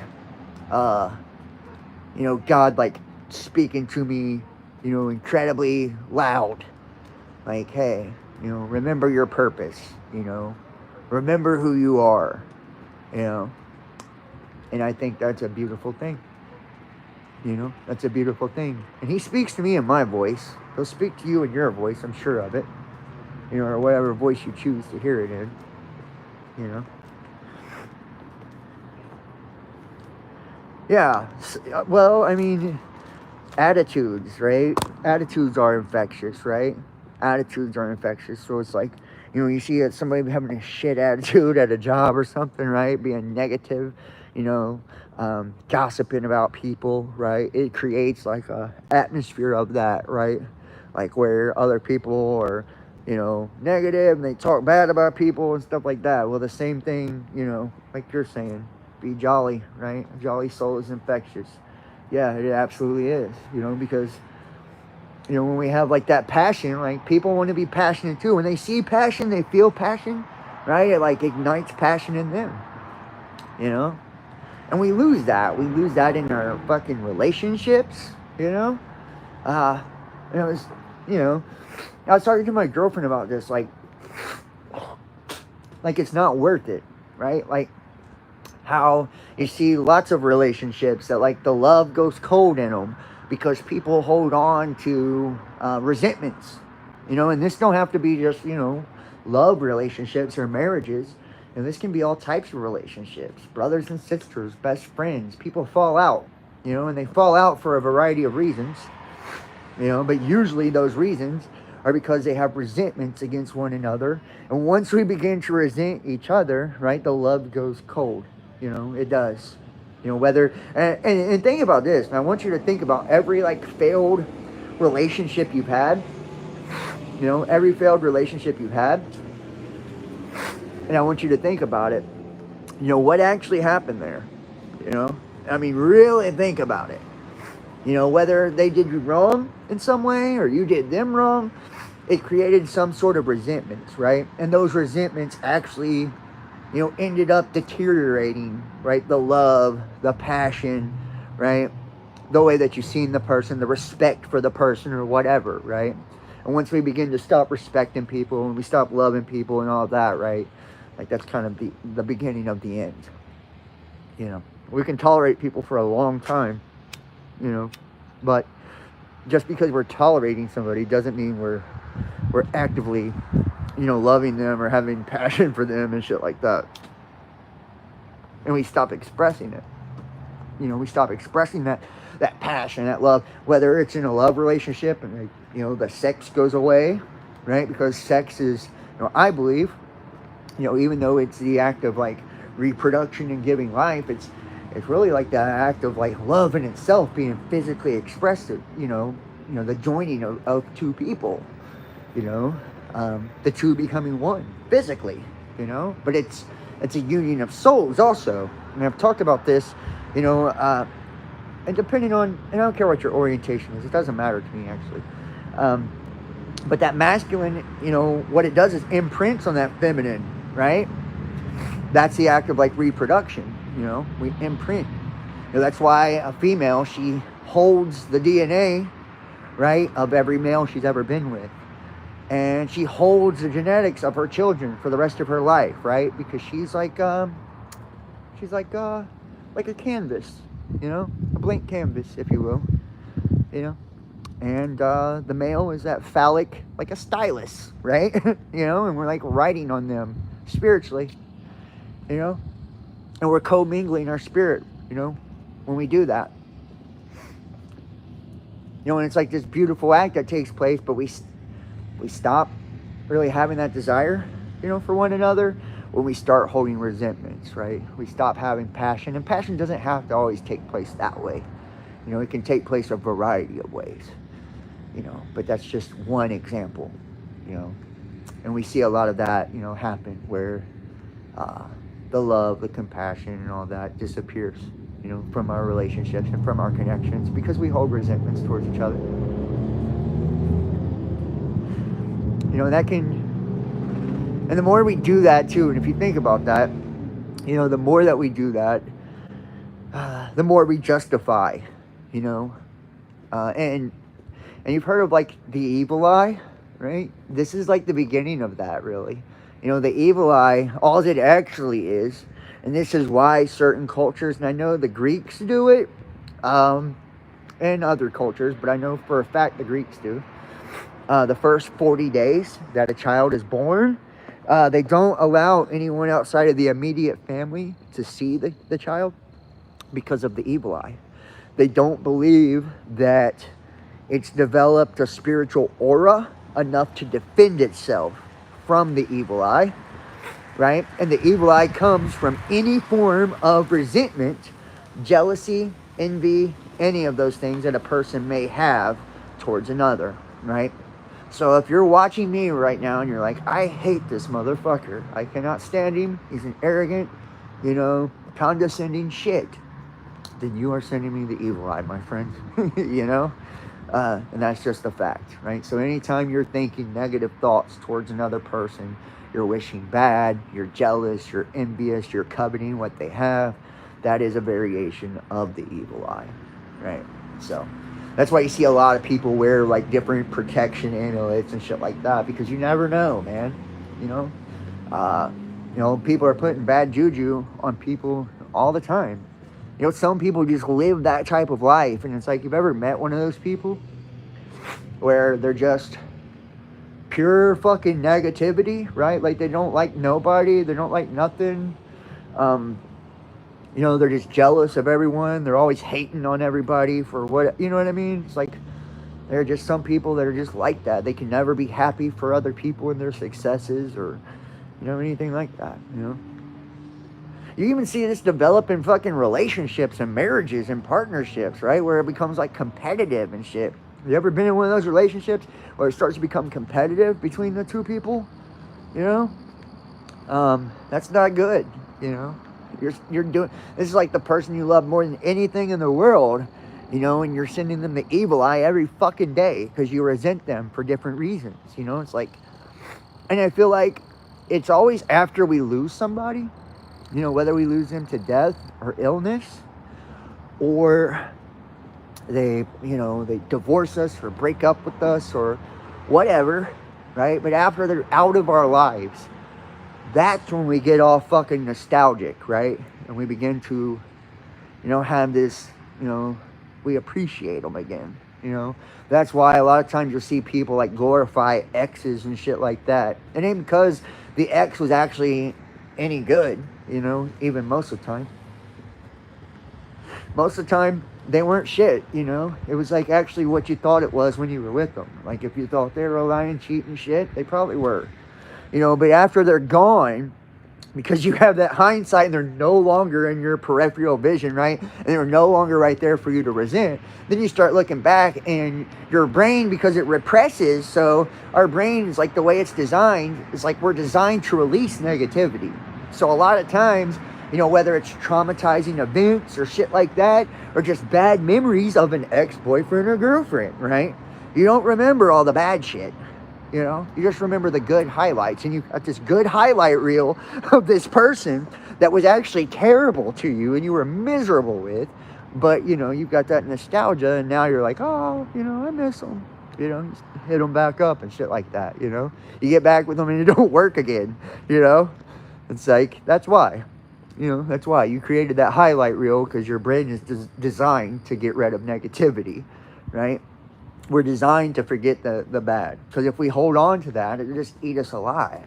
God, like, speaking to me, incredibly loud, like, hey, remember your purpose, remember who you are, and I think that's a beautiful thing. That's a beautiful thing. And he speaks to me in my voice. He'll speak to you in your voice, I'm sure of it. you know, or whatever voice you choose to hear it in, you know. Yeah, well, I mean, attitudes, right? Attitudes are infectious, right? Attitudes are infectious. So it's like, you know, you see somebody having a shit attitude at a job or something, right? Being negative, you know, gossiping about people, right? It creates like a atmosphere of that, right? Like where other people are, you know, negative and they talk bad about people and stuff like that. Well, the same thing, you know, like you're saying, be jolly, right? A jolly soul is infectious. Yeah, it absolutely is, you know, because, you know, when we have like that passion, like people want to be passionate too. When they see passion, they feel passion, right? It like ignites passion in them, you know? And we lose that. We lose that in our fucking relationships, you know? You know, it's, you know, I was talking to my girlfriend about this, like it's not worth it, right? Like, how you see lots of relationships that like the love goes cold in them because people hold on to resentments, you know. And this don't have to be just, you know, love relationships or marriages, and this can be all types of relationships, brothers and sisters, best friends. People fall out, you know, and they fall out for a variety of reasons, you know, but usually those reasons are because they have resentments against one another. And once we begin to resent each other, right, the love goes cold. You know, it does. You know, whether, and think about this. And I want you to think about every like failed relationship you've had. You know, every failed relationship you've had. And I want you to think about it. You know, what actually happened there? You know, I mean, really think about it. You know, whether they did you wrong in some way or you did them wrong, it created some sort of resentments, right? And those resentments actually, you know, ended up deteriorating, right? The love, the passion, right? The way that you've seen the person, the respect for the person or whatever, right? And once we begin to stop respecting people and we stop loving people and all that, right? Like that's kind of the beginning of the end. You know, we can tolerate people for a long time, you know, but just because we're tolerating somebody doesn't mean we're actively, you know, loving them or having passion for them and shit like that. And we stop expressing it. You know, we stop expressing that passion, that love, whether it's in a love relationship and, you know, the sex goes away, right? Because sex is, you know, I believe, you know, even though it's the act of like reproduction and giving life, it's really like that act of like love in itself being physically expressed, you know, the joining of two people, you know, the two becoming one physically, you know, but it's a union of souls also. And I've talked about this, you know, and depending on, and I don't care what your orientation is, it doesn't matter to me actually. But that masculine, you know, what it does is imprints on that feminine, right? That's the act of like reproduction, you know, we imprint. You know, that's why a female, she holds the DNA, right, of every male she's ever been with. And she holds the genetics of her children for the rest of her life, right? Because she's like a canvas, you know, a blank canvas, if you will, you know. And the male is that phallic, like a stylus, right? You know, and we're like writing on them spiritually, you know, and we're commingling our spirit, you know, when we do that. You know, and it's like this beautiful act that takes place, but we stop really having that desire, you know, for one another when we start holding resentments, right? We stop having passion, and passion doesn't have to always take place that way. You know, it can take place a variety of ways, you know, but that's just one example, you know, and we see a lot of that, you know, happen where the love, the compassion, and all that disappears, you know, from our relationships and from our connections because we hold resentments towards each other. You know, that can, and the more we do that too, and if you think about that, you know, the more that we do that, the more we justify, you know, and you've heard of like the evil eye, right? This is like the beginning of that, really. You know, the evil eye, all it actually is, and this is why certain cultures, and I know the Greeks do it, and other cultures, but I know for a fact the Greeks do. the first 40 days that a child is born, they don't allow anyone outside of the immediate family to see the child because of the evil eye. They don't believe that it's developed a spiritual aura enough to defend itself from the evil eye, right? And the evil eye comes from any form of resentment, jealousy, envy, any of those things that a person may have towards another, right? So if you're watching me right now and you're like, I hate this motherfucker, I cannot stand him, he's an arrogant, condescending shit, then you are sending me the evil eye, my friend. And that's just a fact, right? So anytime you're thinking negative thoughts towards another person, you're wishing bad, you're jealous, you're envious, you're coveting what they have, that is a variation of the evil eye, right? So that's why you see a lot of people wear like different protection amulets and shit like that, because you never know, man. People are putting bad juju on people all the time. Some people just live that type of life, and it's like, you've ever met one of those people where they're just pure fucking negativity, right? Like, they don't like nobody, they don't like nothing. They're just jealous of everyone. They're always hating on everybody for what, you know what I mean? It's like, there are just some people that are just like that. They can never be happy for other people and their successes, or, anything like that, You even see this develop in fucking relationships and marriages and partnerships, right? Where it becomes like competitive and shit. You ever been in one of those relationships where it starts to become competitive between the two people? That's not good, You're doing, this is like the person you love more than anything in the world, and you're sending them the evil eye every fucking day because you resent them for different reasons, It's like, and I feel like it's always after we lose somebody, whether we lose them to death or illness, or they divorce us or break up with us or whatever, right? But after they're out of our lives, that's when we get all fucking nostalgic, right? And we begin to, have this, we appreciate them again, That's why a lot of times you'll see people like glorify exes and shit like that. It ain't because the ex was actually any good, even most of the time. Most of the time, they weren't shit, It was like actually what you thought it was when you were with them. Like, if you thought they were lying, cheating shit, they probably were. But after they're gone, because you have that hindsight and they're no longer in your peripheral vision, right? And they're no longer right there for you to resent. Then you start looking back, and your brain, because it represses, so our brain is like the way it's designed, it's like we're designed to release negativity. So a lot of times, whether it's traumatizing events or shit like that, or just bad memories of an ex-boyfriend or girlfriend, right? You don't remember all the bad shit. You just remember the good highlights, and you got this good highlight reel of this person that was actually terrible to you and you were miserable with, but you've got that nostalgia, and now you're like, oh, I miss them, hit them back up and shit like that. You get back with them and it don't work again. It's like, that's why you created that highlight reel, because your brain is designed to get rid of negativity, right? We're designed to forget the bad. Because if we hold on to that, it'll just eat us alive,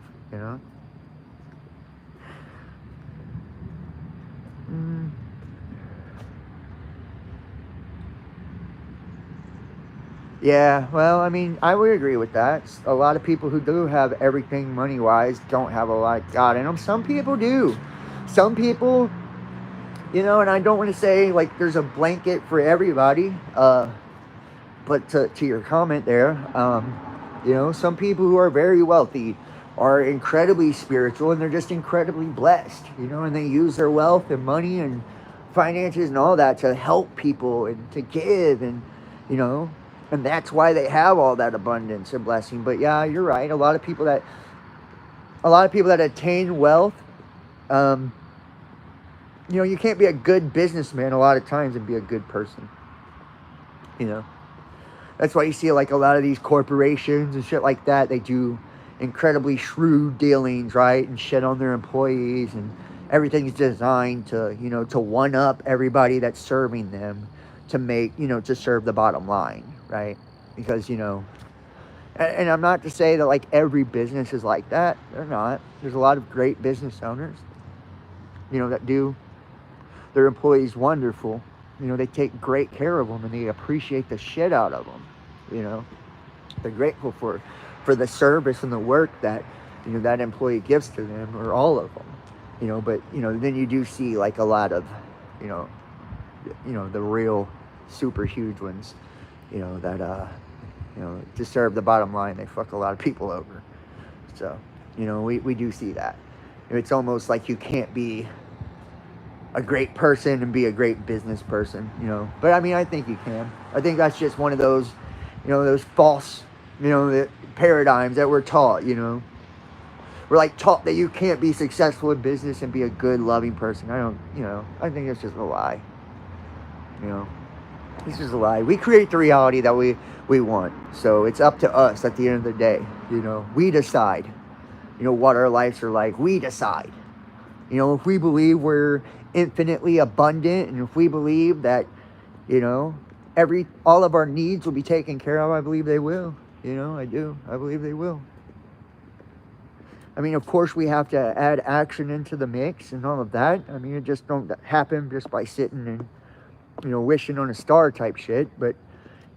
Yeah, well, I mean, I would agree with that. A lot of people who do have everything money-wise don't have a lot of God in them. Some people do. Some people, and I don't want to say, like, there's a blanket for everybody, but to your comment there, some people who are very wealthy are incredibly spiritual, and they're just incredibly blessed, and they use their wealth and money and finances and all that to help people and to give, and, and that's why they have all that abundance and blessing. But yeah, you're right. A lot of people that attain wealth, you can't be a good businessman a lot of times and be a good person, That's why you see like a lot of these corporations and shit like that, they do incredibly shrewd dealings, right? And shit on their employees, and everything's designed to, to one up everybody that's serving them, to make, to serve the bottom line, right? Because, And I'm not to say that like every business is like that. They're not. There's a lot of great business owners, that do their employees wonderful. They take great care of them and they appreciate the shit out of them. You know, they're grateful for the service and the work that that employee gives to them, or all of them. But then you do see like a lot of you know the real super huge ones. That to serve the bottom line, they fuck a lot of people over. So we do see that. It's almost like you can't be a great person and be a great business person, But I mean, I think you can. I think that's just one of those, those false, the paradigms that we're taught, We're like taught that you can't be successful in business and be a good, loving person. I think it's just a lie. It's just a lie. We create the reality that we want. So it's up to us at the end of the day. We decide, what our lives are like. We decide. If we believe we're infinitely abundant, and if we believe that, all of our needs will be taken care of, I believe they will. I do. I believe they will. I mean, of course, we have to add action into the mix and all of that. I mean, it just don't happen just by sitting and, wishing on a star type shit. But,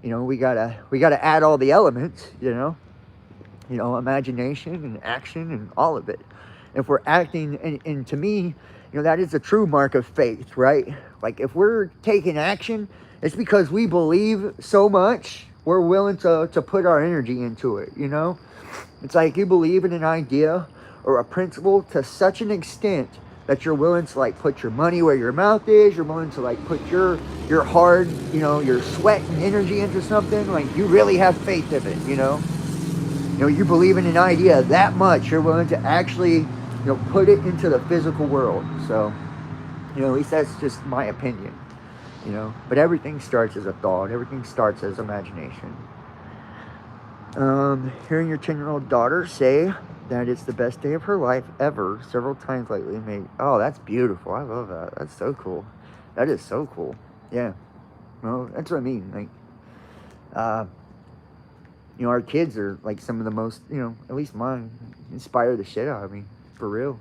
we gotta add all the elements, imagination and action and all of it. If we're acting, and to me, that is a true mark of faith, right? Like if we're taking action, it's because we believe so much, we're willing to put our energy into it, It's like you believe in an idea or a principle to such an extent that you're willing to like put your money where your mouth is. You're willing to like put your hard, your sweat and energy into something. Like you really have faith of it, you believe in an idea that much, you're willing to actually, put it into the physical world. So, at least that's just my opinion, But everything starts as a thought. Everything starts as imagination. Hearing your 10-year-old daughter say that it's the best day of her life ever several times lately oh, that's beautiful. I love that. That's so cool. That is so cool. Yeah. Well, that's what I mean. Like, our kids are like some of the most, at least mine, inspire the shit out of me, for real.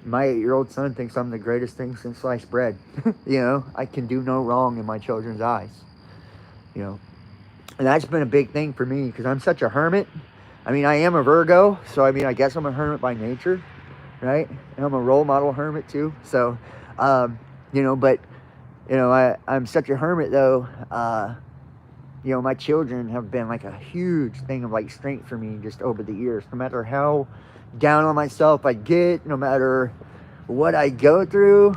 My 8-year-old son thinks I'm the greatest thing since sliced bread. I can do no wrong in my children's eyes. And that's been a big thing for me because I'm such a hermit. I mean, I am a Virgo, so I mean, I guess I'm a hermit by nature, right? And I'm a role model hermit too. So, but, I'm such a hermit though. My children have been like a huge thing of like strength for me just over the years. No matter how down on myself I get, no matter what I go through,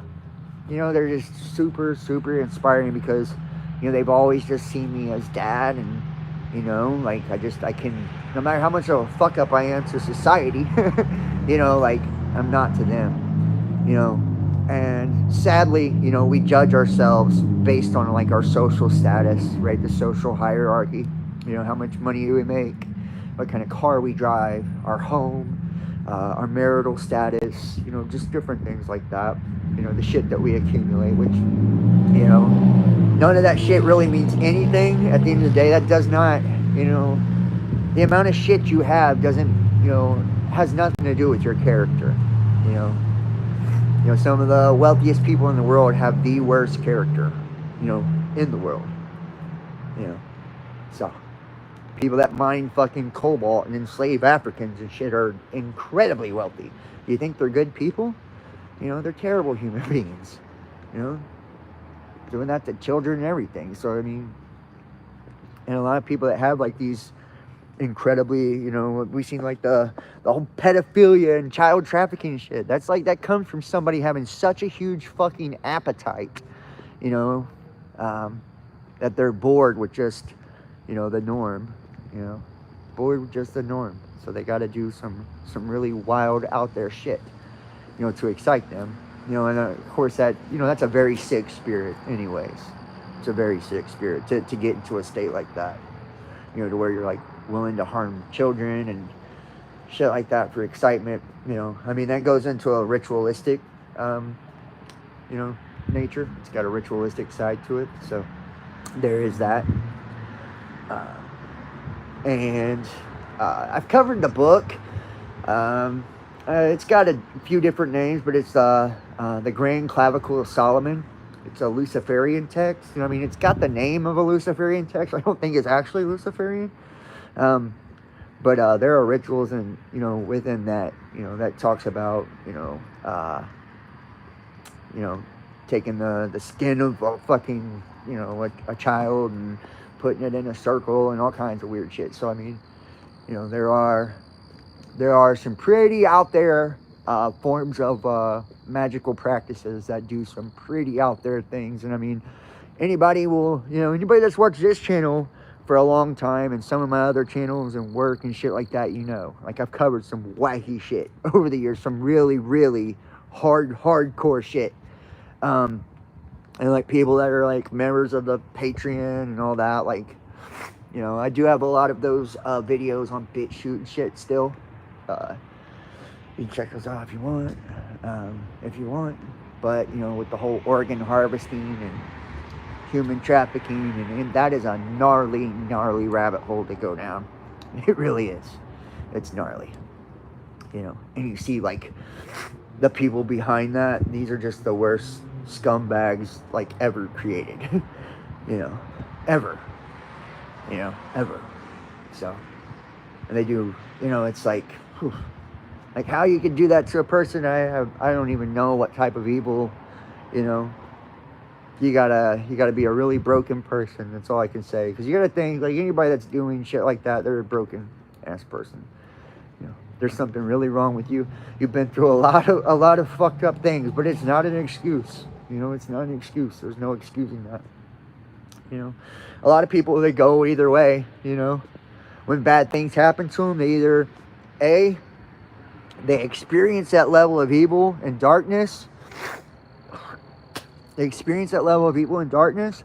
they're just super, super inspiring because, they've always just seen me as dad and, like I can, no matter how much of a fuck up I am to society, like I'm not to them, and sadly, we judge ourselves based on like our social status, right? The social hierarchy, how much money do we make, what kind of car we drive, our home, our marital status, just different things like that, the shit that we accumulate, which, none of that shit really means anything at the end of the day. That does not, the amount of shit you have doesn't, has nothing to do with your character, some of the wealthiest people in the world have the worst character, in the world, so people that mine fucking cobalt and enslave Africans and shit are incredibly wealthy. Do you think they're good people? They're terrible human beings, doing that to children and everything. So, I mean, and a lot of people that have like these incredibly, we've seen like the whole pedophilia and child trafficking shit. That's like, that comes from somebody having such a huge fucking appetite, that they're bored with just, the norm, bored with just the norm. So they got to do some really wild out there shit, to excite them, and of course that, that's a very sick spirit anyways. It's a very sick spirit to get into a state like that, to where you're like willing to harm children and shit like that for excitement. I mean, that goes into a ritualistic, nature. It's got a ritualistic side to it. So there is that. And I've covered the book. It's got a few different names, but it's the Grand Clavicle of Solomon. It's a Luciferian text. You know, I mean, it's got the name of a Luciferian text. I don't think it's actually Luciferian. But there are rituals, and within that, that talks about taking the skin of a fucking a child and putting it in a circle and all kinds of weird shit. So I mean, there are some pretty out there forms of magical practices that do some pretty out there things. And I mean, anybody that's watched this channel for a long time and some of my other channels and work and shit like that, like I've covered some wacky shit over the years, some really, really hardcore shit. And like people that are like members of the Patreon and all that, like, I do have a lot of those videos on BitChute and shit still. You can check those out if you want. But, with the whole organ harvesting and human trafficking, and that is a gnarly rabbit hole to go down. It really is. It's gnarly. And you see, like, the people behind that, these are just the worst scumbags, like, ever created. Ever. So, and they do, it's like, whew, like how you could do that to a person, I don't even know what type of evil, you gotta be a really broken person. That's all I can say. Because you gotta think, like, anybody that's doing shit like that, they're a broken ass person. There's something really wrong with you. You've been through a lot of fucked up things, but it's not an excuse. It's not an excuse. There's no excusing that. A lot of people, they go either way. When bad things happen to them, they either they experience that level of evil and darkness. They experience that level of evil and darkness,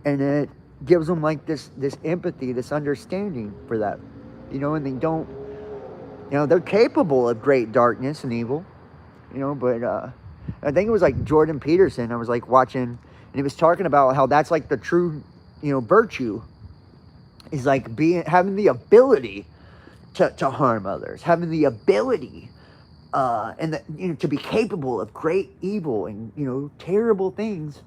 and it gives them like this empathy, this understanding for that, and they don't, they're capable of great darkness and evil, but I think it was like Jordan Peterson, I was like watching, and he was talking about how that's like the true, virtue is like having the ability to harm others, having the ability and to be capable of great evil and terrible things,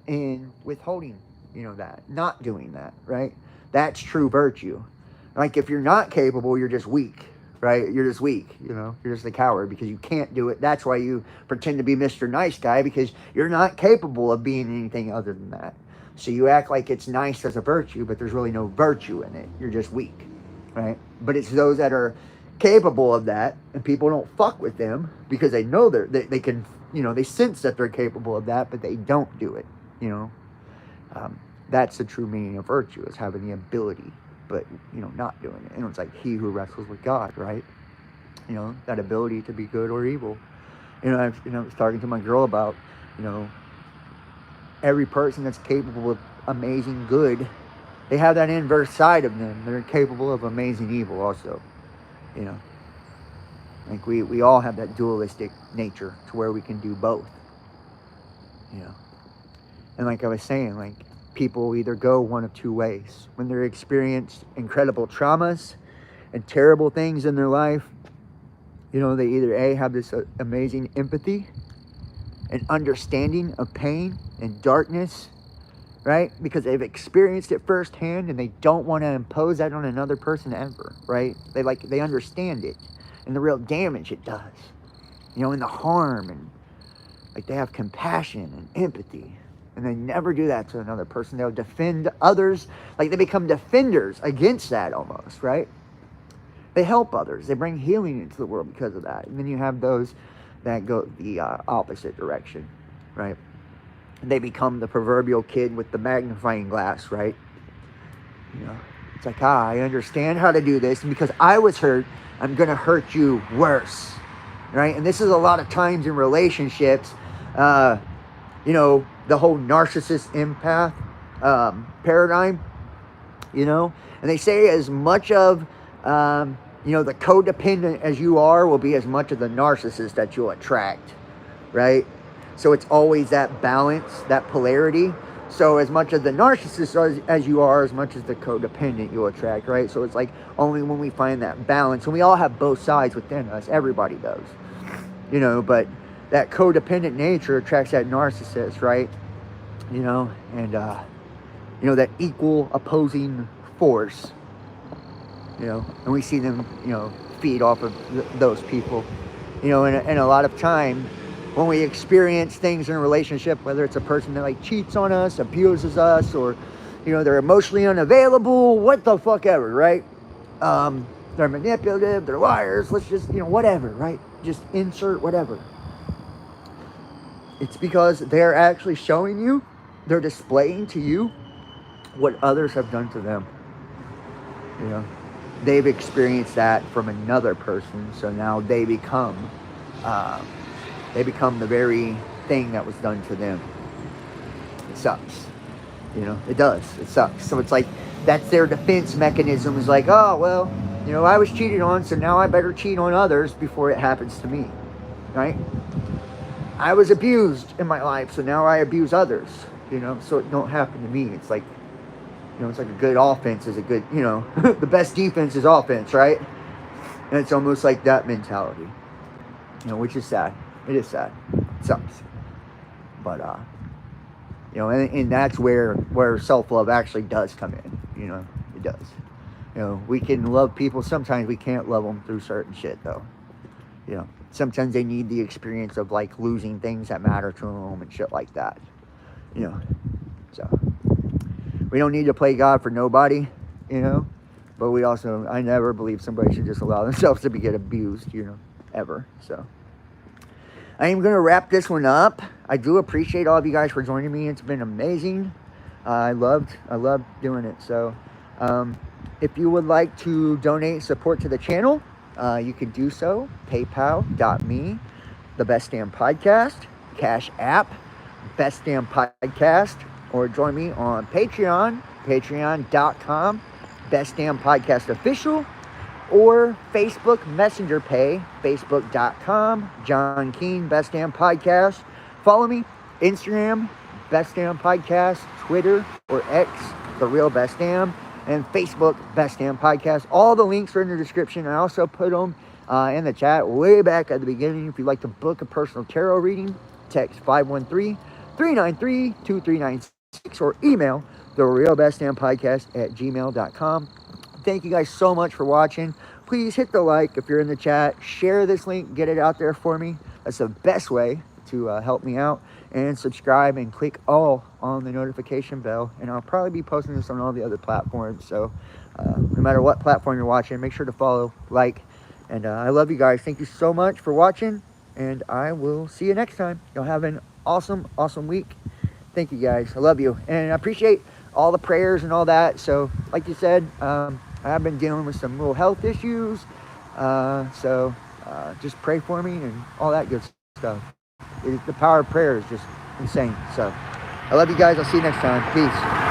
and withholding that, not doing that, right? That's true virtue. Like, if you're not capable, you're just weak, right? You're just weak, you're just a coward because you can't do it. That's why you pretend to be Mr. Nice Guy, because you're not capable of being anything other than that. So you act like it's nice as a virtue, but there's really no virtue in it. You're just weak, right? But it's those that are capable of that, and people don't fuck with them because they know they can, they sense that they're capable of that, but they don't do it. That's the true meaning of virtue, is having the ability, but not doing it. And it's like he who wrestles with God, right? That ability to be good or evil. I was talking to my girl about, every person that's capable of amazing good, they have that inverse side of them. They're capable of amazing evil also. Like we all have that dualistic nature to where we can do both. And like I was saying, like, people either go one of two ways. When they're experienced incredible traumas and terrible things in their life, they either have this amazing empathy and understanding of pain and darkness, right? Because they've experienced it firsthand, and they don't want to impose that on another person ever, right? They understand it and the real damage it does, and the harm, and like they have compassion and empathy, and they never do that to another person. They'll defend others, like they become defenders against that almost, right? They help others. They bring healing into the world because of that. And then you have those that go the opposite direction, right? They become the proverbial kid with the magnifying glass, right? It's like, I understand how to do this, and because I was hurt, I'm going to hurt you worse, right? And this is a lot of times in relationships, the whole narcissist empath paradigm, and they say as much of, the codependent as you are will be as much of the narcissist that you'll attract, right? So it's always that balance, that polarity. So as much as the narcissist as you are, as much as the codependent you'll attract, right? So it's like only when we find that balance, and we all have both sides within us, everybody does, you know, but that codependent nature attracts that narcissist, right? You know, and, you know, that equal opposing force, you know, and we see them, you know, feed off of those people, you know, and a lot of time when we experience things in a relationship, whether it's a person that like cheats on us, abuses us, or, you know, they're emotionally unavailable, what the fuck ever, right? They're manipulative, they're liars, let's just, you know, whatever, right? Just insert whatever. It's because they're actually showing you, they're displaying to you what others have done to them. You know, they've experienced that from another person, so now they become the very thing that was done to them. It sucks. You know, it does. It sucks. So it's like, that's their defense mechanism, is like, oh, well, you know, I was cheated on, so now I better cheat on others before it happens to me, right? I was abused in my life, so now I abuse others, you know, so it don't happen to me. It's like, you know, it's like a good offense is a good, you know, the best defense is offense, right? And it's almost like that mentality, you know, which is sad. It is sad. It sucks. But, you know, and that's where self-love actually does come in, you know, it does. You know, we can love people, sometimes we can't love them through certain shit, though. You know, sometimes they need the experience of, like, losing things that matter to them and shit like that, you know, so. We don't need to play God for nobody, you know, but we also, I never believe somebody should just allow themselves to get abused, you know, ever, so. I am going to wrap this one up. I do appreciate all of you guys for joining me. It's been amazing. I loved doing it. So, if you would like to donate support to the channel, you can do so. PayPal.me, The Best Damn Podcast, Cash App, Best Damn Podcast, or join me on Patreon, patreon.com, Best Damn Podcast Official, or Facebook Messenger Pay, facebook.com, John Keane, Best Damn Podcast. Follow me, Instagram, Best Damn Podcast, Twitter or X, The Real Best Damn, and Facebook, Best Damn Podcast. All the links are in the description. I also put them in the chat way back at the beginning. If you'd like to book a personal tarot reading, text 513-393-2396 or email therealbestdampodcast@gmail.com. Thank you guys so much for watching. Please hit the like if you're in the chat. Share this link. Get it out there for me. That's the best way to help me out. And subscribe and click all on the notification bell. And I'll probably be posting this on all the other platforms. So no matter what platform you're watching, make sure to follow, like. And I love you guys. Thank you so much for watching. And I will see you next time. You'll have an awesome, awesome week. Thank you guys. I love you. And I appreciate all the prayers and all that. So like you said, I've been dealing with some little health issues, so just pray for me and all that good stuff. The power of prayer is just insane. So I love you guys. I'll see you next time. Peace.